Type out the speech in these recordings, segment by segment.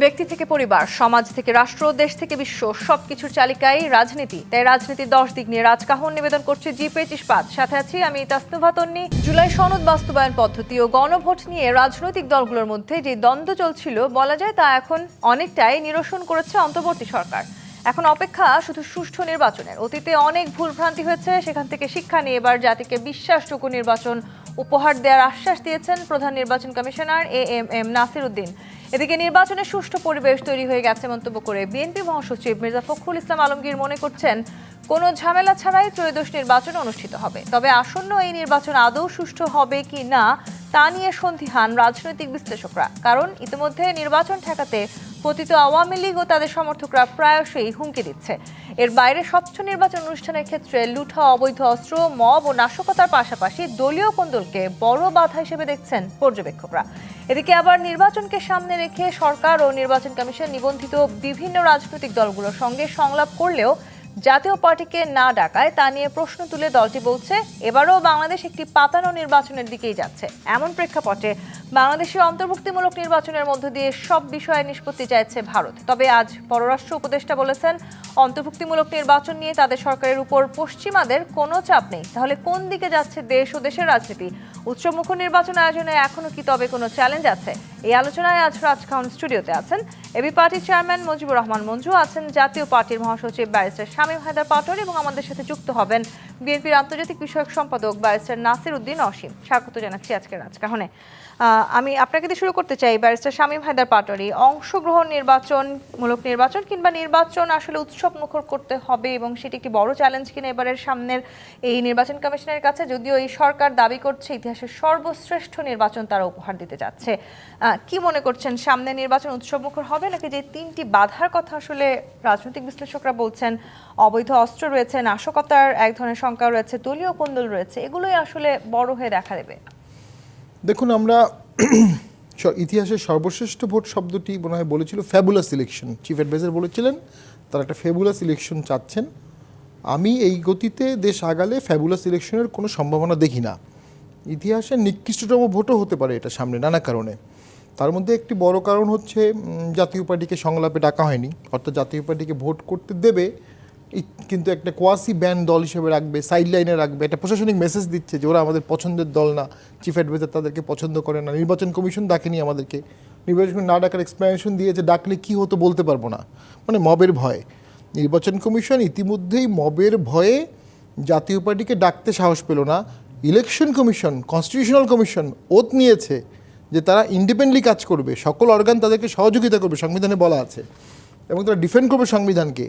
ব্যক্তি থেকে পরিবার, সমাজ থেকে রাষ্ট্র, দেশ থেকে বিশ্ব সবকিছুর চালিকাই রাজনীতি। তাই রাজনীতির 10 দিক নিয়ে রাজকাহন নিবেদন করছে জি25 ইস্পাত। সাথে আছি আমি তাসনুভা তন্নি। জুলাই সনদ বাস্তবায়ন পদ্ধতি ও গণভোট নিয়ে রাজনৈতিক দলগুলোর মধ্যে যে দ্বন্দ্ব চলছিল বলা যায় তা এখন অনেকটাই নিরসন করেছে অন্তর্বর্তী সরকার। এখন অপেক্ষা শুধু সুষ্ঠু নির্বাচনের। অতীতে অনেক ভুলভ্রান্তি হয়েছে, সেখান থেকে শিক্ষা নিয়ে এবার জাতিকে বিশ্বাসযোগ্য নির্বাচন উপহার দেওয়ার আশ্বাস দিয়েছেন প্রধান নির্বাচন কমিশনার এএমএম নাসির উদ্দিন। এদিকে নির্বাচনের সুষ্ঠু পরিবেশ তৈরি হয়ে গেছে মন্তব্য করে বিএনপি মহাসচিব মির্জা ফখরুল ইসলাম আলমগীর মনে করছেন কোনো ঝামেলা ছাড়াই ত্রয়োদশ নির্বাচন অনুষ্ঠিত হবে। তবে আসন্ন এই নির্বাচন আদৌ সুষ্ঠু হবে কি না তা নিয়ে সন্দিহান রাজনৈতিক বিশ্লেষকরা। কারণ ইতিমধ্যে নির্বাচন ঠেকাতে পতিত আওয়ামী লীগ ও তাদের সমর্থকরা প্রায়শই হুমকি দিচ্ছে। এর বাইরে স্বচ্ছ নির্বাচন অনুষ্ঠানের ক্ষেত্রে লুঠা, অবৈধ অস্ত্র, মব ও নাশকতার পাশাপাশি দলীয় কোন্দলকে বড় বাধা হিসেবে দেখছেন পর্যবেক্ষকরা। এদিকে আবার নির্বাচনকে সামনে রেখে সরকার ও নির্বাচন কমিশন নিবন্ধিত বিভিন্ন রাজনৈতিক দলগুলোর সঙ্গে সংলাপ করলেও জাতীয় পার্টিকে না ডাকায় তা নিয়ে প্রশ্ন তুলে দলটি বলছে এবারও বাংলাদেশ একটি পাতানো নির্বাচনের দিকেই যাচ্ছে। এমন প্রেক্ষাপটে বাংলাদেশে অন্তর্ভুক্তিমূলক নির্বাচনের মধ্য দিয়ে সব বিষয়ে নিষ্পত্তি চাইছে ভারত। তবে আজ পররাষ্ট্র উপদেষ্টা বলেছেন অন্তর্ভুক্তিমূলক নির্বাচন নিয়ে তাদের সরকারের উপর পশ্চিমাদের কোনো চাপ নেই। তাহলে কোন দিকে যাচ্ছে দেশ ও দেশের রাজনীতি? উৎসবমুখর নির্বাচন আয়োজনে এখনো কি তবে কোনো চ্যালেঞ্জ আছে? এই আলোচনায় আজ রাজকাহন স্টুডিওতে আছেন এবি পার্টির চেয়ারম্যান মুজিবুর রহমান মঞ্জু, আছেন জাতীয় পার্টির মহাসচিব ব্যারিস্টার শামীম হায়দার পাটোয়ারি এবং আমাদের সাথে যুক্ত হবেন বিএনপির আন্তর্জাতিক বিষয়ক সম্পাদক ব্যারিস্টার নাসির উদ্দিন অসীম। স্বাগত জানাচ্ছি আজকের রাজকাহনে। আমি আপনাকে দিয়ে শুরু করতে চাই ব্যারিস্টার শামীম হায়দার পাটোয়ারি। অংশগ্রহণ নির্বাচনমূলক নির্বাচন কিংবা নির্বাচন আসলে উৎসব মুখর করতে হবে এবং সেটি একটি বড় চ্যালেঞ্জ কিনা এবারের সামনের এই নির্বাচন কমিশনের কাছে, যদিও এই সরকার দাবি করছে ইতিহাসের সর্বশ্রেষ্ঠ নির্বাচন তারা উপহার দিতে যাচ্ছে। কি মনে করছেন, সামনে নির্বাচন উৎসব মুখর হবে নাকি যে তিনটি বাধার কথা আসলে রাজনৈতিক বিশ্লেষকরা বলছেন, অবৈধ অস্ত্র রয়েছে, নাশকতার এক ধরনের শঙ্কা রয়েছে, দলীয় কোন্দল রয়েছে, এগুলোই আসলে বড় হয়ে দেখা দেবে? দেখুন, আমরা ইতিহাসের সর্বশ্রেষ্ঠ ভোট শব্দটি মনে হয় বলেছিল ফ্যাবুলাস ইলেকশন। চিফ অ্যাডভাইজার বলেছিলেন তারা একটা ফ্যাবুলাস ইলেকশন চাচ্ছেন। আমি এই গতিতে দেশ আগালে ফ্যাবুলাস ইলেকশনের কোনো সম্ভাবনা দেখি না। ইতিহাসের নিকৃষ্টতম ভোটও হতে পারে এটা সামনে, নানা কারণে। তার মধ্যে একটি বড় কারণ হচ্ছে জাতীয় পার্টিকে সংলাপে ডাকা হয়নি, অর্থাৎ জাতীয় পার্টিকে ভোট করতে দেবে কিন্তু একটা কোয়াসি ব্যান দল হিসেবে রাখবে, সাইড লাইনে রাখবে, একটা প্রশাসনিক মেসেজ দিচ্ছে যে ওরা আমাদের পছন্দের দল না, চিফ অ্যাডভাইজার তাদেরকে পছন্দ করে না, নির্বাচন কমিশন ডাকেনি আমাদেরকে, নির্বাচন না ডাকার এক্সপ্লেনেশন দিয়েছে, ডাকলে কী হতো বলতে পারবো না, মানে মবের ভয়। নির্বাচন কমিশন ইতিমধ্যেই মবের ভয়ে জাতীয় পার্টিকে ডাকতে সাহস পেল না। Election commission, constitutional commission oath নিয়েছে যে তারা ইন্ডিপেন্ডেন্টলি কাজ করবে, সকল অর্গান তাদেরকে সহযোগিতা করবে, সংবিধানে বলা আছে, এবং তারা ডিফেন্ড করবে সংবিধানকে।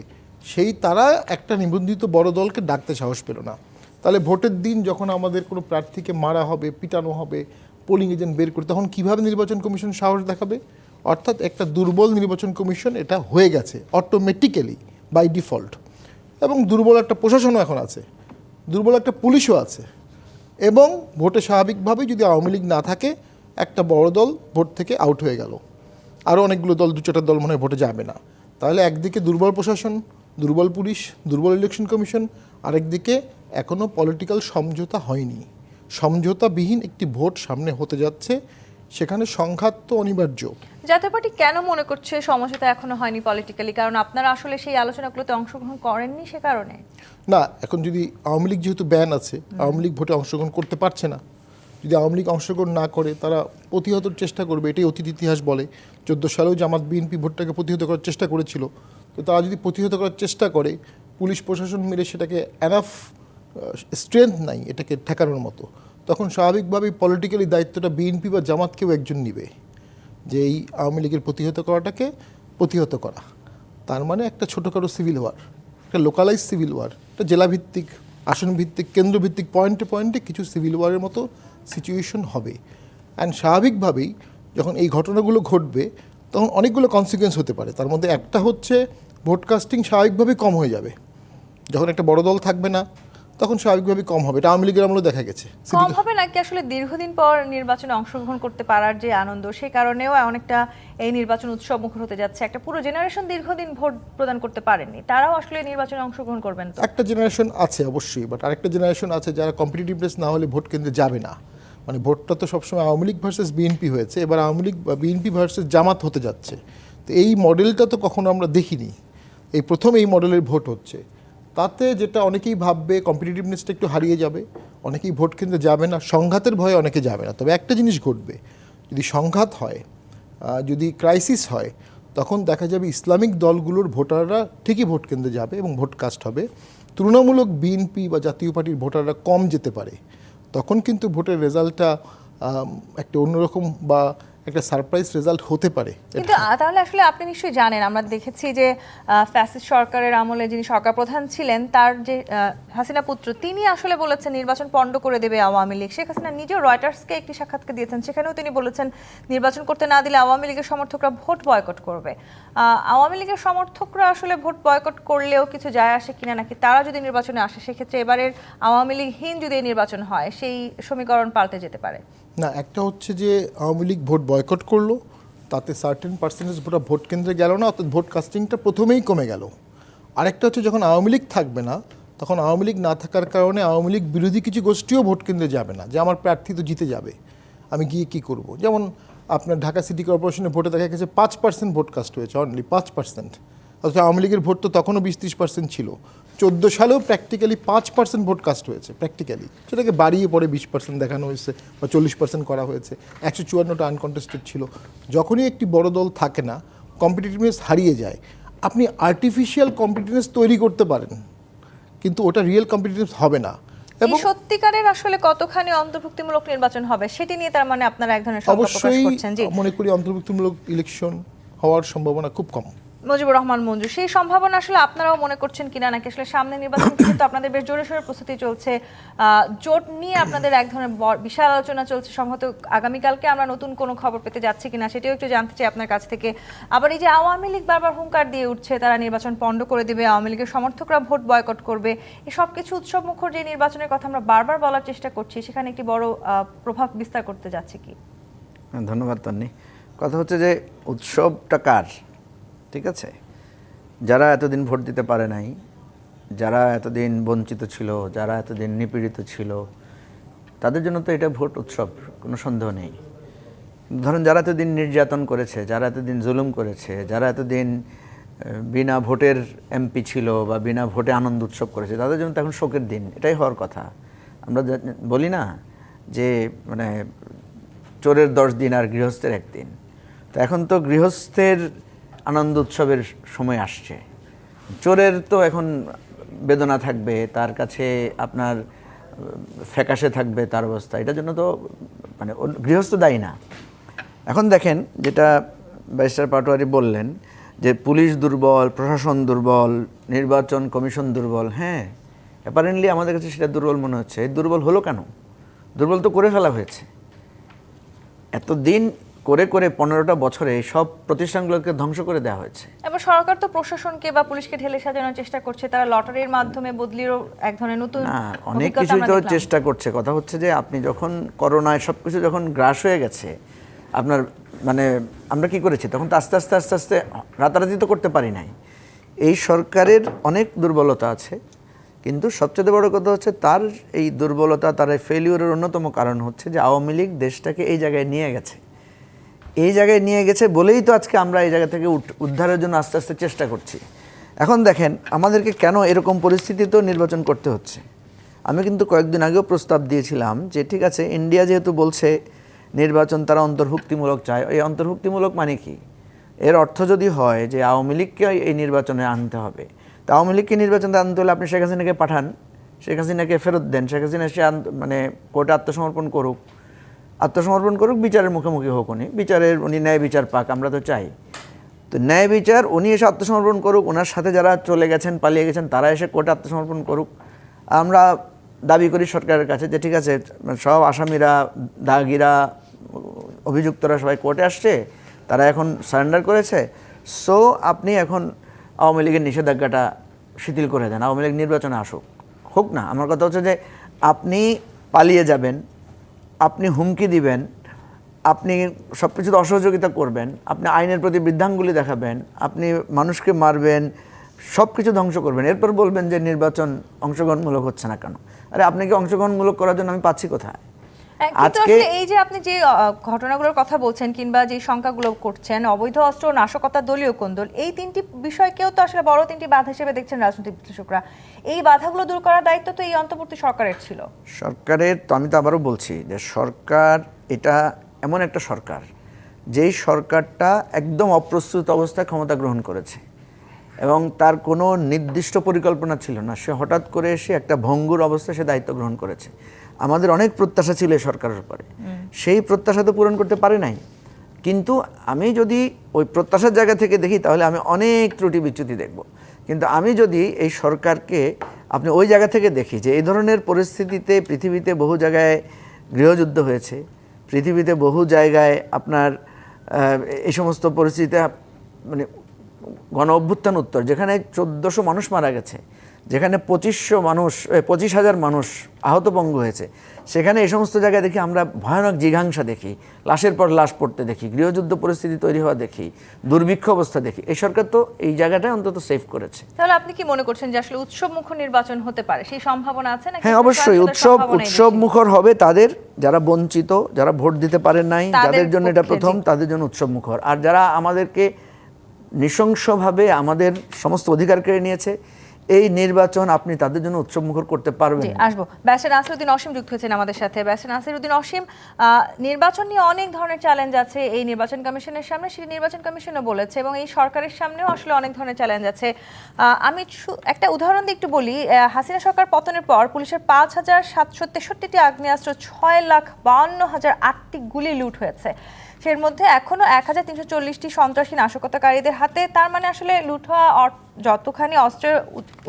সেই তারা একটা নিবন্ধিত বড় দলকে ডাকতে সাহস পেল না। তাহলে ভোটের দিন যখন আমাদের কোনো প্রার্থীকে মারা হবে, পিটানো হবে, পোলিং এজেন্ট বের করে, তখন কীভাবে নির্বাচন কমিশন সাহস দেখাবে? অর্থাৎ একটা দুর্বল নির্বাচন কমিশন এটা হয়ে গেছে অটোমেটিক্যালি বাই ডিফল্ট। এবং দুর্বল একটা প্রশাসনও এখন আছে, দুর্বল একটা পুলিশও আছে। এবং ভোটে স্বাভাবিকভাবেই যদি আওয়ামী লীগ না থাকে, একটা বড় দল ভোট থেকে আউট হয়ে গেল, আরও অনেকগুলো দল, দু চারটা দল মনে হয় ভোটে যাবে না। তাহলে একদিকে দুর্বল প্রশাসন, দুর্বল পুলিশ, দুর্বল ইলেকশন কমিশন, আরেকদিকে এখনও পলিটিক্যাল সমঝোতা হয়নি। সমঝোতাবিহীন একটি ভোট সামনে হতে যাচ্ছে, সেখানে সংঘাত তো অনিবার্য। জাতীয় পার্টি কেন মনে করছে সমঝোতা এখনো হয়নি পলিটিক্যালি? কারণ আপনারা আসলে সেই আলোচনাগুলোতে অংশগ্রহণ করেননি সে কারণে? না, এখন যদি আওয়ামী লীগ যেহেতু ব্যান আছে, আওয়ামী লীগ ভোটে অংশগ্রহণ করতে পারছে না। যদি আওয়ামী লীগ অংশগ্রহণ না করে, তারা প্রতিহত চেষ্টা করবে, এটাই অতীত ইতিহাস বলে। 14 সালেও জামাত বিএনপি ভোটটাকে প্রতিহত করার চেষ্টা করেছিল। তো তারা যদি প্রতিহত করার চেষ্টা করে, পুলিশ প্রশাসন মিলে সেটাকে এনাফ স্ট্রেংথ নাই এটাকে ঠেকানোর মতো, তখন স্বাভাবিকভাবেই পলিটিক্যালি দায়িত্বটা বিএনপি বা জামাতকেও একজন নিবে, যে এই আওয়ামী লীগের প্রতিহত করাটাকে প্রতিহত করা। তার মানে একটা ছোটোখাটো সিভিল ওয়ার, একটা লোকালাইজ সিভিল ওয়ার, একটা জেলাভিত্তিক, আসনভিত্তিক, কেন্দ্রভিত্তিক, পয়েন্টে পয়েন্টে কিছু সিভিল ওয়ারের মতো সিচুয়েশন হবে। অ্যান্ড স্বাভাবিকভাবেই যখন এই ঘটনাগুলো ঘটবে, তখন অনেকগুলো কনসিকুয়েন্স হতে পারে। তার মধ্যে একটা হচ্ছে ভোটকাস্টিং স্বাভাবিকভাবেই কম হয়ে যাবে। যখন একটা বড় দল থাকবে না, তখন স্বাভাবিকভাবেই কম হবে। এটা আওয়ামী লীগের আমলেও দেখা গেছে। কম হবে নাকি আসলে দীর্ঘদিন পর নির্বাচনে অংশগ্রহণ করতে পারার যে আনন্দ, সেই কারণেও অনেকটা এই নির্বাচন উৎসব মুখর হতে যাচ্ছে? একটা পুরো জেনারেশন দীর্ঘদিন ভোট প্রদান করতে পারেননি, তারাও আসলে নির্বাচনে অংশগ্রহণ করবেন? একটা জেনারেশন আছে অবশ্যই, বাট আরেকটা জেনারেশন আছে যারা কম্পিটিটিভনেস না হলে ভোট কেন্দ্রে যাবে না। মানে ভোটটা তো সবসময় আওয়ামী লীগ ভার্সেস বিএনপি হয়েছে, এবার আওয়ামী লীগ বা বিএনপি ভার্সেস জামাত হতে যাচ্ছে। তো এই মডেলটা তো কখনো আমরা দেখিনি, এই প্রথম এই মডেলের ভোট হচ্ছে। তাতে যেটা অনেকেই ভাববে কম্পিটিটিভনেসটা একটু হারিয়ে যাবে, অনেকেই ভোট কেন্দ্রে যাবে না, সংঘাতের ভয়ে অনেকে যাবে না। তবে একটা জিনিস ঘটবে, যদি সংঘাত হয়, যদি ক্রাইসিস হয়, তখন দেখা যাবে ইসলামিক দলগুলোর ভোটাররা ঠিকই ভোট কেন্দ্রে যাবে এবং ভোট কাস্ট হবে। তুলনামূলক বিএনপি বা জাতীয় পার্টির ভোটাররা কম যেতে পারে। তখন কিন্তু ভোটের রেজাল্টটা একটা অন্যরকম বা একটা সারপ্রাইজ রেজাল্ট হতে পারে। কিন্তু তাহলে আসলে আপনি নিশ্চয়ই জানেন, আমরা দেখেছি যে ফ্যাসিস্ট সরকারের আমলে যিনি সরকার প্রধান ছিলেন, তার যে হাসিনা পুত্র, তিনি আসলে বলেছেন নির্বাচন পণ্ড করে দেবে আওয়ামী লীগ। শেখ হাসিনা নিজেও রয়টার্সকে একটি সাক্ষাৎকার দিয়েছেন, সেখানেও তিনি বলেছেন নির্বাচন করতে না দিলে আওয়ামী লীগের সমর্থকরা ভোট বয়কট করবে। আওয়ামী লীগের সমর্থকরা আসলে ভোট বয়কট করলেও কিছু যায় আসে কিনা, নাকি তারা যদি নির্বাচনে আসে সেক্ষেত্রে এবারের আওয়ামী লীগহীন যদি এই নির্বাচন হয় সেই সমীকরণ পাল্টে যেতে পারে? না, একটা হচ্ছে যে আওয়ামী লীগ ভোট বয়কট করলো, তাতে সার্টেন পার্সেন্টেজ ভোটার ভোট কেন্দ্রে গেল না, অর্থাৎ ভোট কাস্টিংটা প্রথমেই কমে গেল। আরেকটা হচ্ছে যখন আওয়ামী লীগ থাকবে না, তখন আওয়ামী লীগ না থাকার কারণে আওয়ামী লীগ বিরোধী কিছু গোষ্ঠীও ভোট কেন্দ্রে যাবে না, যে আমার প্রার্থী তো জিতে যাবে, আমি গিয়ে কী করব। যেমন আপনার ঢাকা সিটি কর্পোরেশনের ভোটে দেখা গেছে 5% ভোট কাস্ট হয়েছে, অনলি 5%। অথচ আওয়ামী লীগের ভোট তো তখনও 20-30% ছিল। 14 সালেও প্র্যাকটিক্যালি 5% ভোট কাস্ট হয়েছে, প্র্যাকটিক্যালি সেটাকে বাড়িয়ে পরে 20% দেখানো হয়েছে বা 40% করা হয়েছে। 154টা আনকন্টেস্টেড ছিল। যখনই একটি বড় দল থাকে না, কম্পিটিটিভনেস হারিয়ে যায়। আপনি আর্টিফিশিয়াল কম্পিটিটিভনেস তৈরি করতে পারেন, কিন্তু ওটা রিয়েল কম্পিটিটিভনেস হবে না। এবং সত্যিকারের আসলে কতখানি অন্তর্ভুক্তিমূলক নির্বাচন হবে সেটি নিয়ে তার মানে আপনারা এক ধরনের শঙ্কা প্রকাশ করছেন? জি, মনে করি অন্তর্ভুক্তিমূলক ইলেকশন হওয়ার সম্ভাবনা খুব কম। মুজিবুর রহমান মঞ্জু, সেই সম্ভাবনা আসলে আপনারাও মনে করছেন কিনা, নাকি আসলে সামনে নির্বাচন কিন্তু আপনাদের বেশ জোরে সোরে প্রস্তুতি চলছে, জোট নিয়ে আপনাদের এক ধরনের বিশাল আলোচনা চলছে, সম্ভবত আগামীকালকে আমরা নতুন কোনো খবর পেতে যাচ্ছি কিনা সেটাও একটু জানতে চাই আপনার কাছ থেকে। আবার এই যে আওয়ামী লীগ বারবার হুঙ্কার দিয়ে উঠছে তারা নির্বাচন পণ্ড করে দেবে, আওয়ামী লীগের সমর্থকরা ভোট বয়কট করবে, এই সব কিছু উৎসব মুখর যে নির্বাচনের কথা আমরা বারবার বলার চেষ্টা করছি, সেখানে একটি বড় প্রভাব বিস্তার করতে যাচ্ছে কি? ধন্যবাদ তন্নি। কথা হচ্ছে যে উৎসবটা কার, ঠিক আছে? যারা এতদিন ভোট দিতে পারে নাই, যারা এতদিন বঞ্চিত ছিল, যারা এতদিন নিপীড়িত ছিল, তাদের জন্য তো এটা ভোট উৎসব, কোনো সন্দেহ নেই। ধরুন যারা এতদিন নির্যাতন করেছে, যারা এতদিন জুলুম করেছে, যারা এতদিন বিনা ভোটের এমপি ছিল বা বিনা ভোটে আনন্দ উৎসব করেছে, তাদের জন্য তো এখন শোকের দিন। এটাই হওয়ার কথা। আমরা বলি না যে মানে চোরের 10 দিন আর গৃহস্থের 1 দিন। তো এখন তো গৃহস্থের আনন্দ উৎসবের সময় আসছে। চোরের তো এখন বেদনা থাকবে, তার কাছে আপনার ফ্যাকাশে থাকবে তার অবস্থা। এটার জন্য তো মানে গৃহস্থ দায়ী না। এখন দেখেন যেটা ব্যারিস্টার পাটোয়ারি বললেন যে পুলিশ দুর্বল, প্রশাসন দুর্বল, নির্বাচন কমিশন দুর্বল। হ্যাঁ, অ্যাপারেন্টলি আমাদের কাছে সেটা দুর্বল মনে হচ্ছে। দুর্বল হলো কেন? দুর্বল তো করে ফেলা হয়েছে। এতদিন করে করে 15টা বছরে সব প্রতিষ্ঠানগুলোকে ধ্বংস করে দেওয়া হয়েছে। এবার সরকার তো প্রশাসনকে বা পুলিশকে ঢেলে সাজানোর চেষ্টা করছে, তারা লটারির মাধ্যমে বদলিরও এক ধরনের নতুন অনেক কিছুই তো চেষ্টা করছে। কথা হচ্ছে যে আপনি যখন করোনায় সব কিছু যখন গ্রাস হয়ে গেছে, আপনার মানে আমরা কি করেছি তখন তো আস্তে আস্তে আস্তে আস্তে রাতারাতি তো করতে পারি নাই। এই সরকারের অনেক দুর্বলতা আছে, কিন্তু সবচেয়ে বড় কথা হচ্ছে তার এই দুর্বলতা, তার এই ফেলিওরের অন্যতম কারণ হচ্ছে যে আওয়ামী লীগ দেশটাকে এই জায়গায় নিয়ে গেছে। এই জায়গায় নিয়ে গেছে বলেই তো আজকে আমরা এই জায়গা থেকে উদ্ধারের জন্য আস্তে আস্তে চেষ্টা করছি। এখন দেখেন আমাদেরকে কেন এরকম পরিস্থিতিতেও নির্বাচন করতে হচ্ছে। আমি কিন্তু কয়েকদিন আগেও প্রস্তাব দিয়েছিলাম যে ঠিক আছে, ইন্ডিয়া যেহেতু বলছে নির্বাচন তারা অন্তর্ভুক্তিমূলক চায়, এই অন্তর্ভুক্তিমূলক মানে কি? এর অর্থ যদি হয় যে আওয়ামী লীগকে এই নির্বাচনে আনতে হবে, তা আওয়ামী লীগকে নির্বাচনে আনতে হলে আপনি শেখ হাসিনাকে পাঠান, শেখ হাসিনাকে ফেরত দেন, শেখ হাসিনা সে মানে কোর্টে আত্মসমর্পণ করুক, বিচারের মুখোমুখি হোক, উনি ন্যায় বিচার পাক, আমরা তো চাই। তো ন্যায় বিচার উনি এসে আত্মসমর্পণ করুক, ওনার সাথে যারা চলে গেছেন, পালিয়ে গেছেন, তারা এসে কোর্টে আত্মসমর্পণ করুক। আমরা দাবি করি সরকারের কাছে যে ঠিক আছে, সব আসামিরা, দাগিরা, অভিযুক্তরা সবাই কোর্টে আসছে, তারা এখন সারেন্ডার করেছে, সো আপনি এখন আওয়ামী লীগের নিষেধাজ্ঞাটা শিথিল করে দেন, আওয়ামী লীগ নির্বাচনে আসুক, হোক না। আমার কথা হচ্ছে যে আপনি পালিয়ে যাবেন, আপনি হুমকি দিবেন, আপনি সব কিছুতে অসহযোগিতা করবেন, আপনি আইনের প্রতি বৃদ্ধাঙ্গুলি দেখাবেন, আপনি মানুষকে মারবেন, সব কিছু ধ্বংস করবেন, এরপর বলবেন যে নির্বাচন অংশগ্রহণমূলক হচ্ছে না কেন? আরে আপনাকে অংশগ্রহণমূলক করার জন্য আমি পাচ্ছি কোথায়? কিন্তু আসলে এই যে আপনি যে ঘটনাগুলোর কথা বলছেন কিংবা যে শঙ্কাগুলো করছেন, অবৈধ অস্ত্র, নাশকতা, দলীয় কোন্দল, এই তিনটি বিষয়কেও তো আসলে বড় তিনটি বাধা হিসেবে দেখছেন রাজনৈতিক বিশ্লেষকরা। এই বাধাগুলো দূর করার দায়িত্ব তো এই অন্তর্বর্তী সরকারের ছিল। সরকারের তো আমি তো আবারও বলছি যে সরকার এটা এমন একটা সরকার যেই সরকারটা একদম অপ্রস্তুত অবস্থায় ক্ষমতা গ্রহণ করেছে এবং তার কোনো নির্দিষ্ট পরিকল্পনা ছিল না। সে হঠাৎ করে এসে একটা ভঙ্গুর অবস্থায় সে দায়িত্ব গ্রহণ করেছে। আমাদের অনেক প্রত্যাশা ছিল এই সরকারের উপরে, সেই প্রত্যাশা তো পূরণ করতে পারে নাই। কিন্তু আমি যদি ওই প্রত্যাশার জায়গা থেকে দেখি তাহলে আমি অনেক ত্রুটি বিচ্যুতি দেখব। কিন্তু আমি যদি এই সরকারকে আপনি ওই জায়গা থেকে দেখি যে এই ধরনের পরিস্থিতিতে পৃথিবীতে বহু জায়গায় গৃহযুদ্ধ হয়েছে, পৃথিবীতে বহু জায়গায় আপনার এই সমস্ত পরিস্থিতিতে মানে গণ অভ্যুত্থান উত্তর, যেখানে 1400 মানুষ মারা গেছে, যেখানে 25,000 মানুষ আহত পঙ্গু হয়েছে, সেখানে এই সমস্ত জায়গায় দেখি আমরা ভয়ানক জিঘাংসা দেখি, লাশের পর লাশ পড়তে দেখি, গৃহযুদ্ধ পরিস্থিতি তৈরি হওয়া দেখি, দুর্ভিক্ষ অবস্থা দেখি। এই সরকার তো এই জায়গাটায় অন্তত সেভ করেছে। তাহলে আপনি কি মনে করছেন যে আসলে উৎসব মুখর নির্বাচন হতে পারে, সেই সম্ভাবনা আছে নাকি? হ্যাঁ, অবশ্যই উৎসব মুখর হবে তাদের যারা বঞ্চিত, যারা ভোট দিতে পারেন নাই, যাদের জন্য এটা প্রথম, তাদের জন্য উৎসব মুখর। আর যারা আমাদেরকে নৃশংসভাবে আমাদের সমস্ত অধিকার কেড়ে নিয়েছে, এই নির্বাচন আপনি তাদের জন্য উৎসব মুখর করতে পারবেন। আসবো ব্যারিস্টার নাসিরউদ্দিন অসীম যুক্ত হয়েছেন আমাদের সাথে। ব্যারিস্টার নাসিরউদ্দিন অসীম, নির্বাচন নিয়ে অনেক ধরনের চ্যালেঞ্জ আছে এই নির্বাচন কমিশনের সামনে, সেই নির্বাচন কমিশনও বলেছে, এবং এই সরকারের সামনেও আসলে অনেক ধরনের চ্যালেঞ্জ আছে। আমি একটা উদাহরণ দিয়ে একটু বলি। হাসিনা সরকার পতনের পর পুলিশের 5,763টি আগ্নেয়াস্ত্র, 6,52,008টি গুলি লুট হয়েছে। এর মধ্যে এখনো 1,340টি সন্ত্রাসী নাশকতাকারীদের হাতে। তার মানে আসলে লুট হওয়া যতখানি অস্ত্র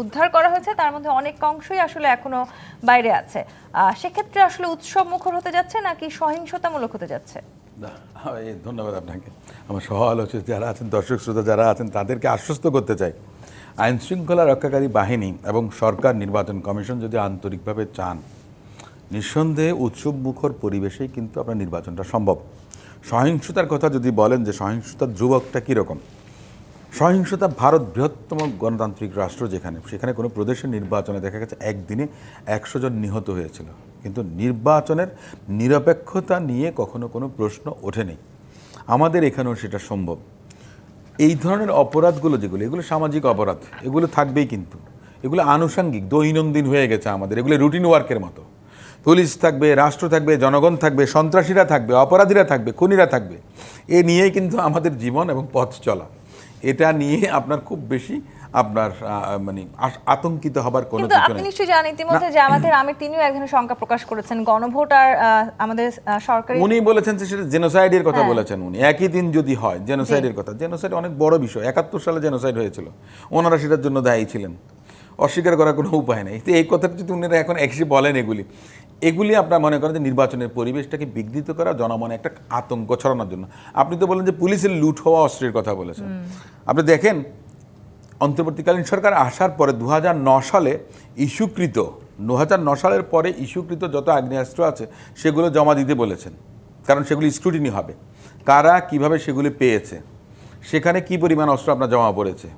উদ্ধার করা হয়েছে তার মধ্যে অনেক অংশই আসলে এখনো বাইরে আছে। সেক্ষেত্রে আসলে উৎসব মুখর হতে যাচ্ছে নাকি সহিংসতামূলক হতে যাচ্ছে? ধন্যবাদ আপনাকে। আমার সহ আলোচক যারা আছেন, দর্শক শ্রোতা যারা আছেন, তাদেরকে আশ্বস্ত করতে চাই, আইন শৃঙ্খলা রক্ষাকারী বাহিনী এবং সরকার, নির্বাচন কমিশন যদি আন্তরিকভাবে চান, নিঃসন্দেহে উৎসব মুখর পরিবেশেই কিন্তু আপনার নির্বাচনটা সম্ভব। সহিংসতার কথা যদি বলেন যে সহিংসতার ধ্রুবকটা কীরকম, সহিংসতা ভারত বৃহত্তম গণতান্ত্রিক রাষ্ট্র, সেখানে কোনো প্রদেশের নির্বাচনে দেখা গেছে একদিনে 100 জন নিহত হয়েছিল, কিন্তু নির্বাচনের নিরপেক্ষতা নিয়ে কখনো কোনো প্রশ্ন ওঠেনি। আমাদের এখানেও সেটা সম্ভব। এই ধরনের অপরাধগুলো যেগুলো, এগুলো সামাজিক অপরাধ, এগুলো থাকবেই, কিন্তু এগুলো আনুষঙ্গিক, দৈনন্দিন হয়ে গেছে আমাদের, এগুলো রুটিন ওয়ার্কের মতো। পুলিশ থাকবে, রাষ্ট্র থাকবে, জনগণ থাকবে, সন্ত্রাসীরা থাকবে, অপরাধীরা থাকবে, খুনিরা থাকবে। এ নিয়েই কিন্তু আমাদের জীবন এবং পথ চলা। এটা নিয়ে আপনার খুব বেশি আপনার মানে আতঙ্কিত হবার কোনো কিছু নেই। আপনি নিশ্চয়ই জানেন ইতিমধ্যে জামাতের আমির তিনিও এক ধরনের শঙ্কা প্রকাশ করেছেন, গণভোট আর আমাদের সরকারি, উনি বলেছেন যে সেটা জেনোসাইডের কথা বলেছেন উনি। একই দিন যদি হয় জেনোসাইডের কথা, জেনোসাইড অনেক বড় বিষয়। 71 সালে জেনোসাইড হয়েছিল, ওনারা সেটার জন্য দায়ী ছিলেন, অস্বীকার করার কোনো উপায় নেই। তো এই কথাটা যদি উনারা এখন এসে বলেন, এগুলি আপনার মনে করেন যে নির্বাচনের পরিবেশটাকে বিঘ্নিত করা, জনমনে একটা আতঙ্ক ছড়ানোর জন্য। আপনি তো বলেন যে পুলিশের লুট হওয়া অস্ত্রের কথা বলেছেন। আপনি দেখেন অন্তর্বর্তীকালীন সরকার আসার পরে 2009 সালে ইস্যুকৃত, 2009 সালের পরে ইস্যুকৃত যত আগ্নেয়াস্ত্র আছে সেগুলো জমা দিতে বলেছেন, কারণ সেগুলি স্ক্রুটিনি হবে, কারা কিভাবে সেগুলি পেয়েছে, সেখানে কি পরিমাণ অস্ত্র আপনার জমা পড়েছে,